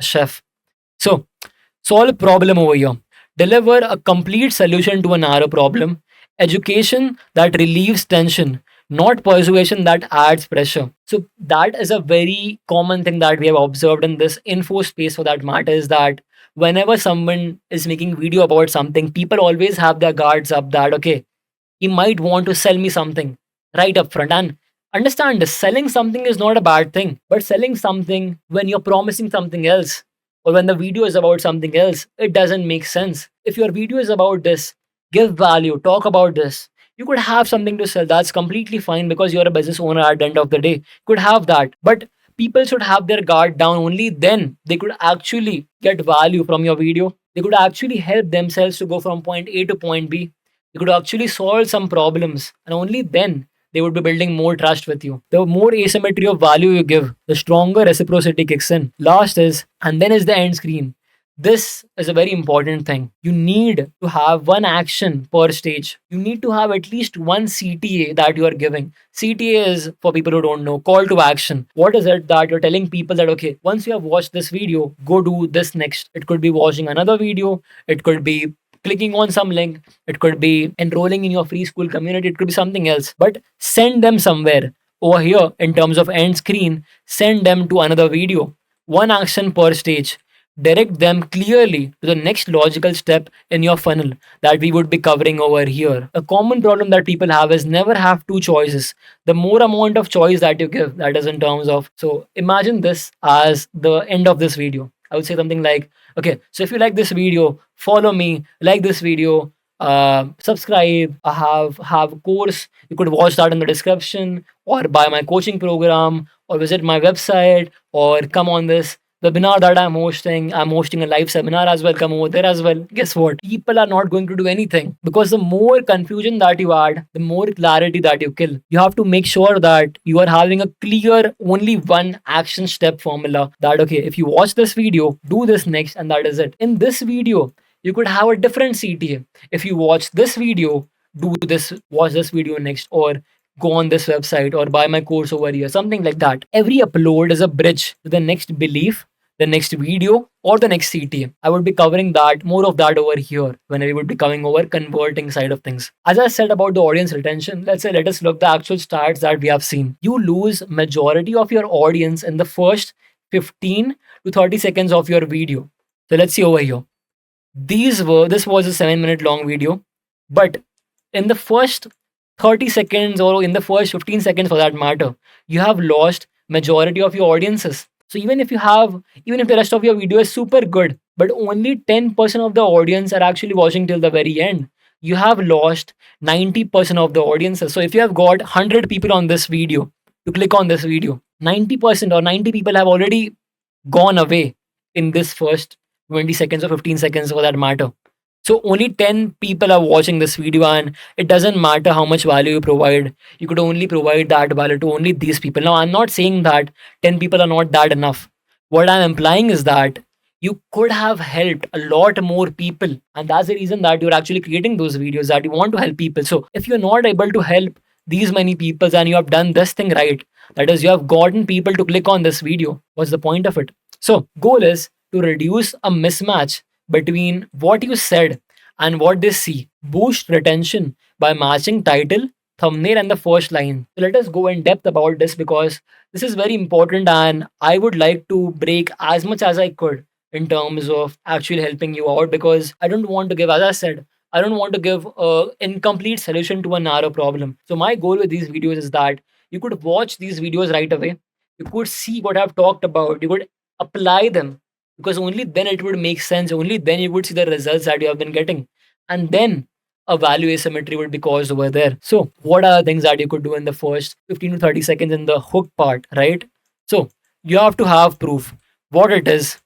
Chef. So solve problem over here. Deliver a complete solution to a narrow problem. Education that relieves tension, not persuasion that adds pressure. So that is a very common thing that we have observed in this info space for that matter, is that whenever someone is making video about something, people always have their guards up that, okay, he might want to sell me something right up front. And understand this, selling something is not a bad thing, but selling something when you're promising something else, or when the video is about something else, it doesn't make sense. If your video is about this, give value, talk about this, you could have something to sell. That's completely fine, because you're a business owner at the end of the day. You could have that. But people should have their guard down. Only then they could actually get value from your video. They could actually help themselves to go from point A to point B. They could actually solve some problems. And only then they would be building more trust with you. The more asymmetry of value you give, the stronger reciprocity kicks in. Last is, and then is the end screen. This is a very important thing. You need to have one action per stage. You need to have at least one CTA that you are giving. CTA is, for people who don't know, call to action. What is it that you're telling people that, okay, once you have watched this video, go do this next? It could be watching another video, it could be clicking on some link, it could be enrolling in your free school community, it could be something else. But send them somewhere. Over here, in terms of end screen, send them to another video. One action per stage. Direct them clearly to the next logical step in your funnel that we would be covering over here. A common problem that people have is never have two choices. The more amount of choice that you give, that is in terms of, so imagine this as the end of this video. I would say something like, okay, so if you like this video, follow me, like this video, subscribe. I have a course, you could watch that in the description, or buy my coaching program, or visit my website, or come on this webinar that I'm hosting. I'm hosting a live seminar as well. Come over there as well. Guess what? People are not going to do anything, because the more confusion that you add, the more clarity that you kill. You have to make sure that you are having a clear, only one action step formula that, okay, if you watch this video, do this next, and that is it. In this video, you could have a different CTA. If you watch this video, do this, watch this video next, or go on this website, or buy my course over here, something like that. Every upload is a bridge to the next belief, the next video, or the next CTA. I would be covering that, more of that over here when we would be coming over converting side of things. As I said about the audience retention, let us look the actual stats that we have seen. You lose majority of your audience in the first 15 to 30 seconds of your video. So let's see over here. This was a 7-minute long video. But in the first 30 seconds or in the first 15 seconds for that matter, you have lost majority of your audiences. So even if the rest of your video is super good, but only 10% of the audience are actually watching till the very end, you have lost 90% of the audiences. So if you have got 100 people on this video to click on this video, 90% or 90 people have already gone away in this first 20 seconds or 15 seconds for that matter. So only 10 people are watching this video, and it doesn't matter how much value you provide. You could only provide that value to only these people. Now, I'm not saying that 10 people are not that enough. What I'm implying is that you could have helped a lot more people. And that's the reason that you're actually creating those videos, that you want to help people. So if you're not able to help these many people and you have done this thing right, that is, you have gotten people to click on this video, what's the point of it? So, goal is to reduce a mismatch between what you said and what they see. Boost retention by matching title, thumbnail, and the first line. So let us go in depth about this because this is very important, and I would like to break as much as I could in terms of actually helping you out, because I don't want to give, as I said, I don't want to give a incomplete solution to a narrow problem. So my goal with these videos is that you could watch these videos right away. You could see what I've talked about. You could apply them, because only then it would make sense. Only then you would see the results that you have been getting, and then a value asymmetry would be caused over there. So what are the things that you could do in the first 15 to 30 seconds in the hook part, right? So you have to have proof, what it is,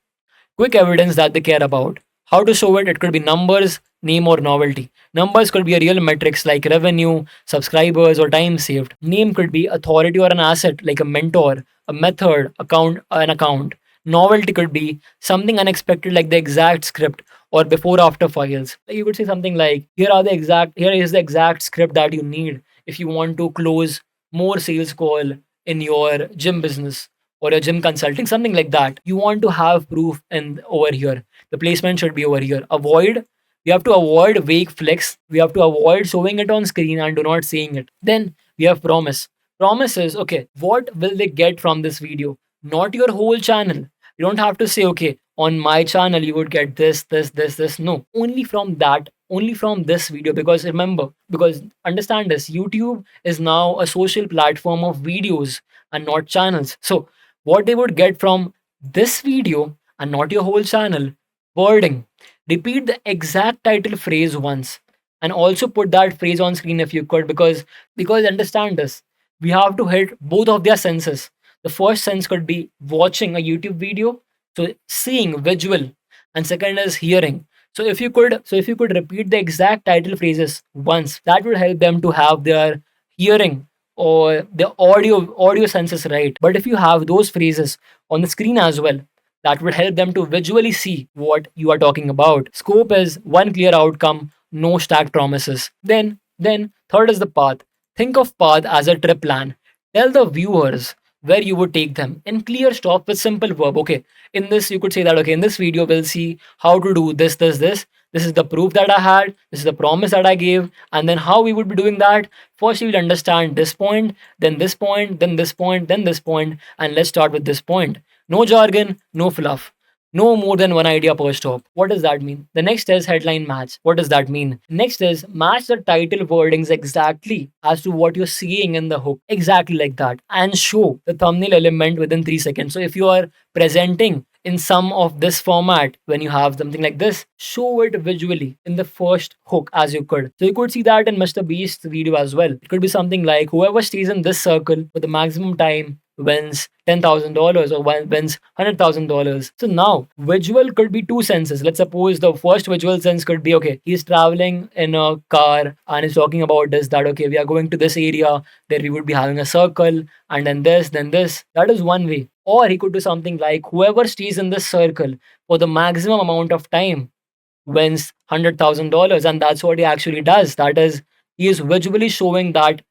quick evidence that they care about. How to show it? It could be numbers, name, or novelty. Numbers could be a real metrics like revenue, subscribers, or time saved. Name could be authority or an asset like a mentor, a method, an account. Novelty could be something unexpected like the exact script or before after files. Like you could say something like, here is the exact script that you need if you want to close more sales call in your gym business or a gym consulting, something like that. You want to have proof and over here. The placement should be over here. We have to avoid vague flex. We have to avoid showing it on screen and do not saying it. Then we have promise. Promise is okay, what will they get from this video? Not your whole channel. You don't have to say, okay, on my channel you would get this, this, this, this. No, only from this video. Because remember, because understand this, YouTube is now a social platform of videos and not channels. So what they would get from this video and not your whole channel: wording. Repeat the exact title phrase once, and also put that phrase on screen if you could, because understand this, we have to hit both of their senses. The first sense could be watching a YouTube video, so seeing visual, and second is hearing. So if you could repeat the exact title phrases once, that would help them to have their hearing or the audio senses right. But if you have those phrases on the screen as well, that would help them to visually see what you are talking about. Scope is one clear outcome, no stacked promises. Then third is the path. Think of path as a trip plan. Tell the viewers where you would take them in clear stop with simple verb. Okay, in this you could say that, okay, in this video we'll see how to do this, this, this. This is the proof that I had, this is the promise that I gave, and then how we would be doing that. First, you will understand this point, then this point, then this point, then this point, and let's start with this point. No jargon, no fluff. No more than one idea per stop. What does that mean? The next is headline match. What does that mean? Next is match the title wordings exactly as to what you're seeing in the hook. Exactly like that. And show the thumbnail element within 3 seconds. So if you are presenting in some of this format, when you have something like this, show it visually in the first hook as you could. So you could see that in Mr. Beast's video as well. It could be something like, whoever stays in this circle for the maximum time wins $10,000 or wins $100,000. So now visual could be two senses. Let's suppose the first visual sense could be, okay, he's traveling in a car and is talking about this, that okay, we are going to this area, there we would be having a circle, and then this, then this. That is one way. Or he could do something like, whoever stays in this circle for the maximum amount of time wins $100,000, and that's what he actually does. That is, he is visually showing that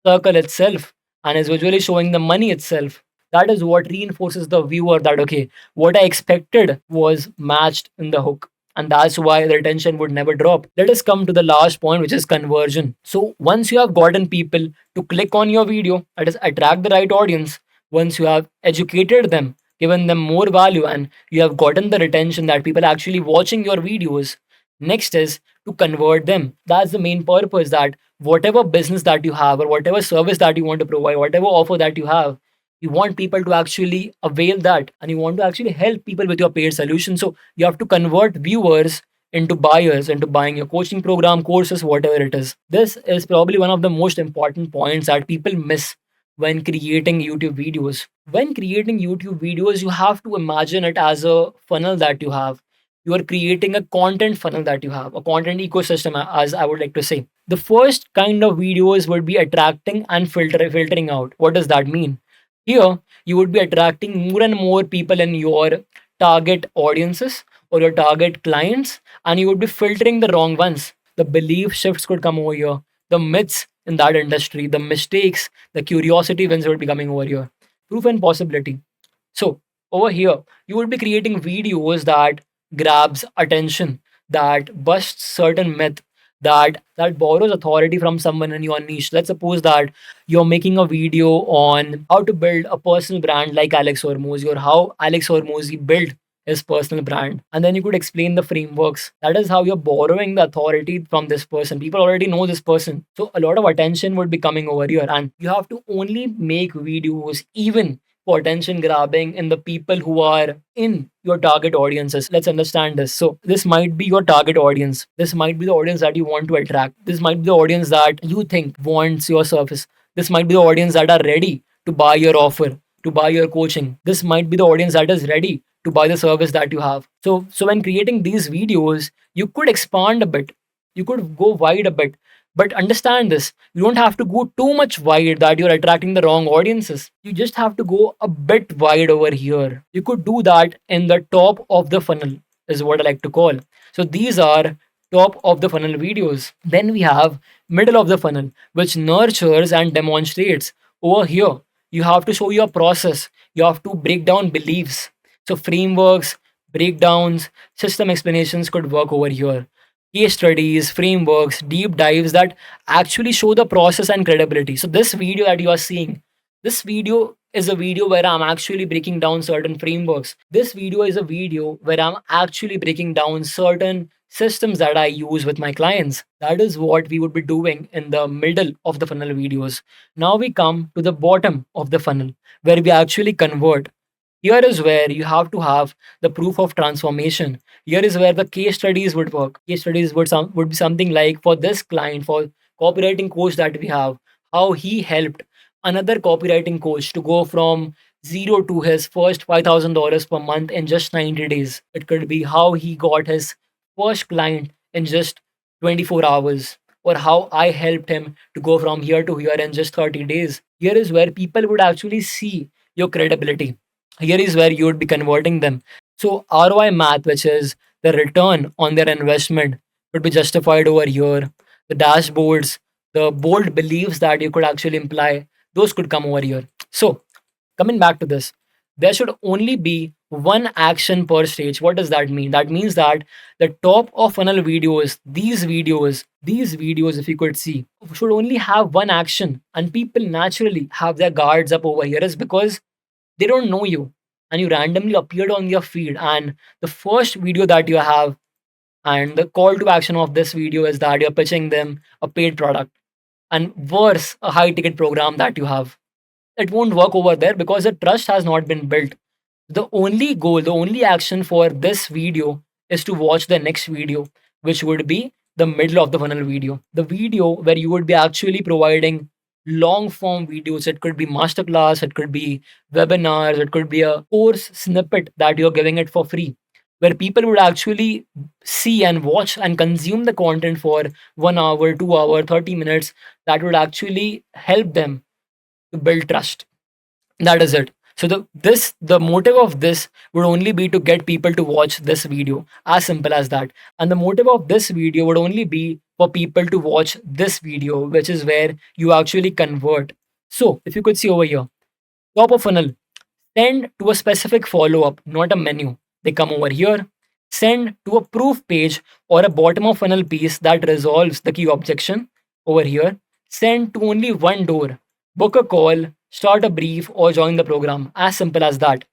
circle itself and is visually showing the money itself. That is what reinforces the viewer that, okay, what I expected was matched in the hook. And that's why the retention would never drop. Let us come to the last point, which is conversion. So once you have gotten people to click on your video, that is, attract the right audience, once you have educated them, given them more value, and you have gotten the retention that people actually watching your videos, Next is to convert them. That's the main purpose, that whatever business that you have or whatever service that you want to provide, whatever offer that you want people to actually avail that, and you want to actually help people with your paid solution. So you have to convert viewers into buyers, into buying your coaching program, courses, whatever it is. This is probably one of the most important points that people miss when creating YouTube videos. When creating YouTube videos, you have to imagine it as a funnel that you are creating a content funnel, that you have a content ecosystem, as I would like to say. The first kind of videos would be attracting and filtering out. What does that mean? Here you would be attracting more and more people in your target audiences or your target clients, and you would be filtering the wrong ones. The belief shifts could come over here, the myths in that industry, the mistakes, the curiosity wins would be coming over here. Proof and possibility. So over here, you would be creating videos that grabs attention, that busts certain myth, that borrows authority from someone in your niche. Let's suppose that you're making a video on how to build a personal brand like Alex Hormozy, or how Alex Hormozy built his personal brand. And then you could explain the frameworks. That is how you're borrowing the authority from this person. People already know this person. So a lot of attention would be coming over here. And you have to only make videos even for attention grabbing in the people who are in your target audiences. Let's understand this. So, this might be your target audience. This might be the audience that you want to attract. This might be the audience that you think wants your service. This might be the audience that are ready to buy your offer, to buy your coaching. This might be the audience that is ready to buy the service that you have. So when creating these videos, you could expand a bit. You could go wide a bit. But understand this, you don't have to go too much wide that you're attracting the wrong audiences. You just have to go a bit wide over here. You could do that in the top of the funnel, is what I like to call. So these are top of the funnel videos. Then we have middle of the funnel, which nurtures and demonstrates. Over here, you have to show your process. You have to break down beliefs. So frameworks, breakdowns, system explanations could work over here. Case studies, frameworks, deep dives that actually show the process and credibility. So this video that you are seeing, this video is a video where I'm actually breaking down certain frameworks. This video is a video where I'm actually breaking down certain systems that I use with my clients. That is what we would be doing in the middle of the funnel videos. Now we come to the bottom of the funnel where we actually convert. Here is where you have to have the proof of transformation. Here is where the case studies would work. Case studies would be something like, for this client, for copywriting coach that we have, how he helped another copywriting coach to go from zero to his first $5,000 per month in just 90 days. It could be how he got his first client in just 24 hours, or how I helped him to go from here to here in just 30 days. Here is where people would actually see your credibility. Here is where you would be converting them. So ROI math, which is the return on their investment, would be justified over here. The dashboards, the bold beliefs that you could actually imply, those could come over here. So coming back to this, there should only be one action per stage. What does that mean? That means that the top of funnel videos, these videos, if you could see, should only have one action, and people naturally have their guards up over here, is because they don't know you and you randomly appeared on your feed, and the first video that you have, and the call to action of this video is that you're pitching them a paid product, and worse, a high ticket program that you have. It won't work over there because the trust has not been built. The only goal, the only action for this video is to watch the next video, which would be the middle of the funnel video. The video where you would be actually providing long form videos. It could be masterclass, it could be webinars, it could be a course snippet that you're giving it for free, where people would actually see and watch and consume the content for 1 hour, 2 hour, 30 minutes. That would actually help them to build trust. That is it. So the motive of this would only be to get people to watch this video. As simple as that. And the motive of this video would only be for people to watch this video, which is where you actually convert. So if you could see over here, top of funnel, send to a specific follow-up, not a menu. They come over here, send to a proof page or a bottom of funnel piece that resolves the key objection. Over here, send to only one door, book a call, start a brief, or join the program. As simple as that.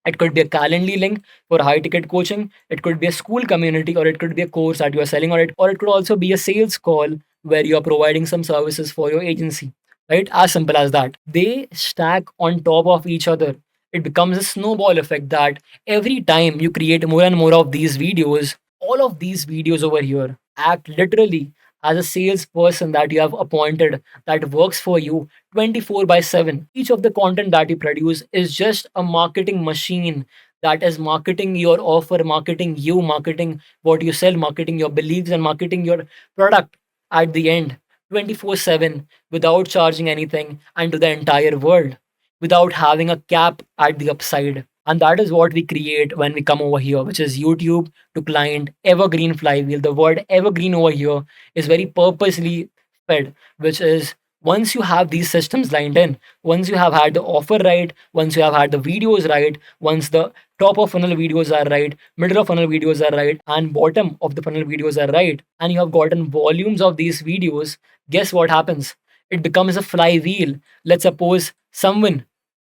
It could be a Calendly link for high ticket coaching. It could be a school community, or it could be a course that you are selling, or it could also be a sales call where you are providing some services for your agency. Right? As simple as that. They stack on top of each other. It becomes a snowball effect that every time you create more and more of these videos, all of these videos over here act literally as a salesperson that you have appointed that works for you 24 by 7. Each of the content that you produce is just a marketing machine that is marketing your offer, marketing you, marketing what you sell, marketing your beliefs, and marketing your product at the end 24/7 without charging anything and to the entire world without having a cap at the upside. And that is what we create when we come over here, which is YouTube to client evergreen flywheel. The word evergreen over here is very purposely fed, which is once you have these systems lined in, once you have had the offer right, once you have had the videos right, once the top of funnel videos are right, middle of funnel videos are right, and bottom of the funnel videos are right, and you have gotten volumes of these videos, guess what happens? It becomes a flywheel. Let's suppose someone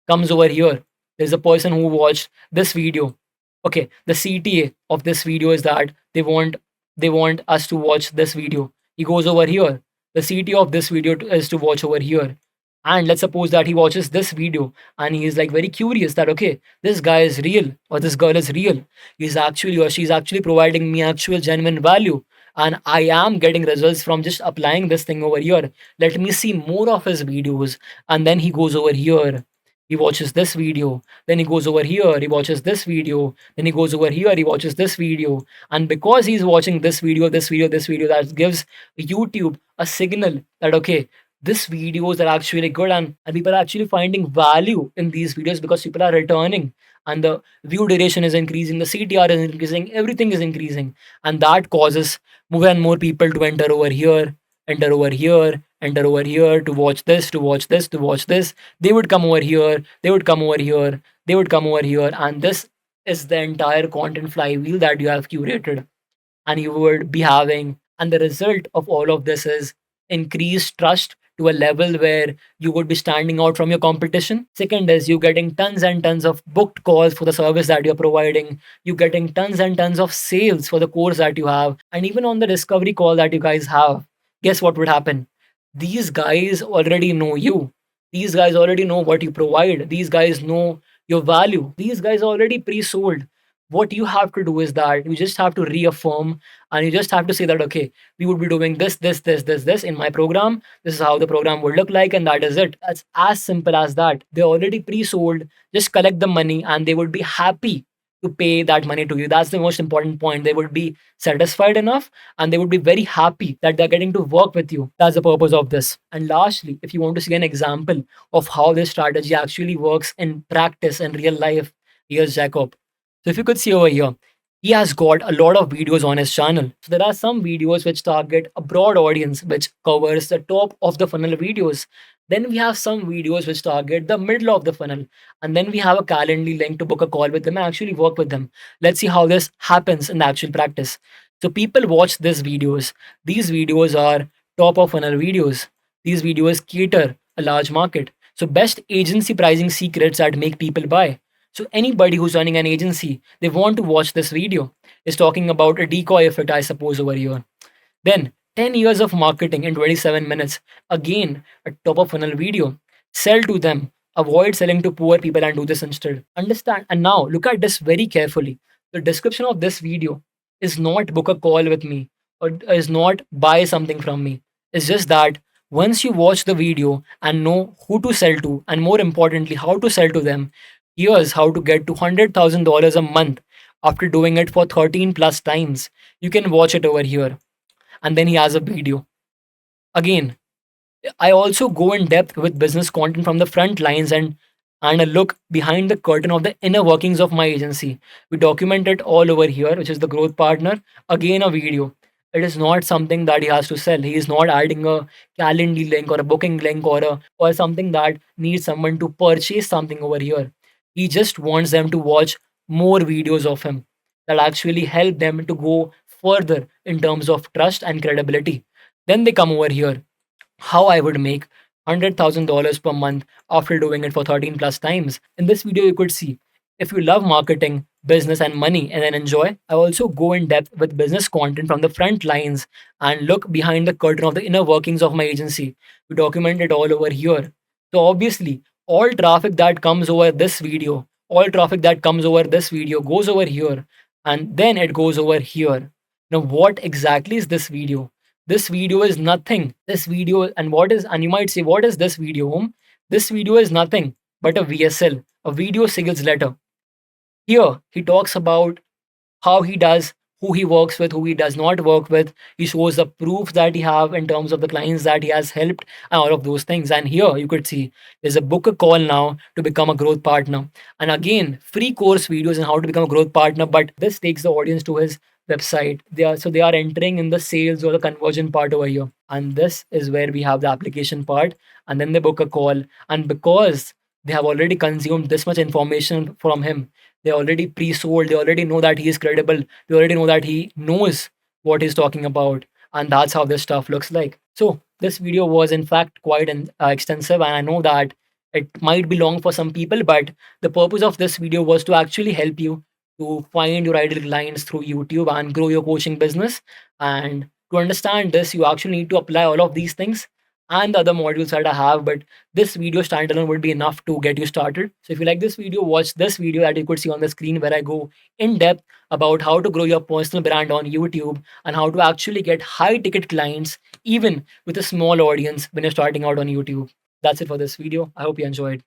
comes over here. There's a person who watched this video. Okay, the CTA of this video is that they want us to watch this video. He goes over here. The CTA of this video is to watch over here. And let's suppose that he watches this video and he is like very curious that okay, this guy is real or this girl is real. He's actually or she's actually providing me actual genuine value. And I am getting results from just applying this thing over here. Let me see more of his videos. And then he goes over here, he watches this video, then he goes over here, he watches this video, then he goes over here, he watches this video. And because he's watching this video, that gives YouTube a signal that okay, these videos are actually good, and people are actually finding value in these videos because people are returning and the view duration is increasing, the CTR is increasing, everything is increasing. And that causes more and more people to enter over here, enter over here, enter over here to watch this, to watch this, to watch this. They would come over here, they would come over here, they would come over here, and this is the entire content flywheel that you have curated and you would be having. And the result of all of this is increased trust to a level where you would be standing out from your competition. Second is you getting tons and tons of booked calls for the service that you're providing. You getting tons and tons of sales for the course that you have. And even on the discovery call that you guys have, guess what would happen? These guys already know you. These guys already know what you provide. These guys know your value. These guys are already pre-sold. What you have to do is that you just have to reaffirm and you just have to say that okay, we would be doing this in my program. This is how the program would look like, and that is it. That's as simple as that. They're already pre-sold. Just collect the money and they would be happy to pay that money to you. That's the most important point. They would be satisfied enough and they would be very happy that they're getting to work with you. That's the purpose of this. And lastly, if you want to see an example of how this strategy actually works in practice in real life, here's Jacob. So if you could see over here, he has got a lot of videos on his channel. So there are some videos which target a broad audience, which covers the top of the funnel videos. Then we have some videos which target the middle of the funnel. And then we have a Calendly link to book a call with them and actually work with them. Let's see how this happens in the actual practice. So people watch these videos. These videos are top of funnel videos. These videos cater a large market. So best agency pricing secrets that make people buy. So anybody who's running an agency, they want to watch this video. Is talking about a decoy effect, I suppose, over here. Then 10 years of marketing in 27 minutes. Again, a top of funnel video. Sell to them. Avoid selling to poor people and do this instead. Understand? And now look at this very carefully. The description of this video is not book a call with me or is not buy something from me. It's just that once you watch the video and know who to sell to, and more importantly, how to sell to them, here's how to get to $100,000 a month after doing it for 13 plus times. You can watch it over here. And then he has a video. Again, I also go in depth with business content from the front lines and a look behind the curtain of the inner workings of my agency. We document it all over here, which is the growth partner. Again, a video. It is not something that he has to sell. He is not adding a Calendly link or a booking link or something that needs someone to purchase something over here. He just wants them to watch more videos of him that actually help them to go further in terms of trust and credibility. Then they come over here. How I would make $100,000 per month after doing it for 13 plus times. In this video, you could see If you love marketing, business, and money and then enjoy, I also go in depth with business content from the front lines and look behind the curtain of the inner workings of my agency. We document it all over here. So, obviously, all traffic that comes over this video, all traffic that comes over this video goes over here and then it goes over here. Now, what exactly is this video? This video is nothing. This video, and you might say, what is this video, Home? This video is nothing but a VSL, a video sales letter. Here, he talks about how he does, who he works with, who he does not work with. He shows the proof that he have in terms of the clients that he has helped and all of those things. And here you could see there's a book a call now to become a growth partner. And again, free course videos on how to become a growth partner. But this takes the audience to his website. They are entering in the sales or the conversion part over here. And this is where we have the application part. And then they book a call. And because they have already consumed this much information from him, they already pre-sold, they already know that he is credible, they already know that he knows what he's talking about, and that's how this stuff looks like. So this video was in fact quite extensive, and I know that it might be long for some people, but the purpose of this video was to actually help you to find your ideal clients through YouTube and grow your coaching business. And to understand this, you actually need to apply all of these things and the other modules that I have, but this video standalone would be enough to get you started. So if you like this video, watch this video that you could see on the screen where I go in depth about how to grow your personal brand on YouTube and how to actually get high ticket clients even with a small audience when you're starting out on YouTube. That's it for this video. I hope you enjoyed.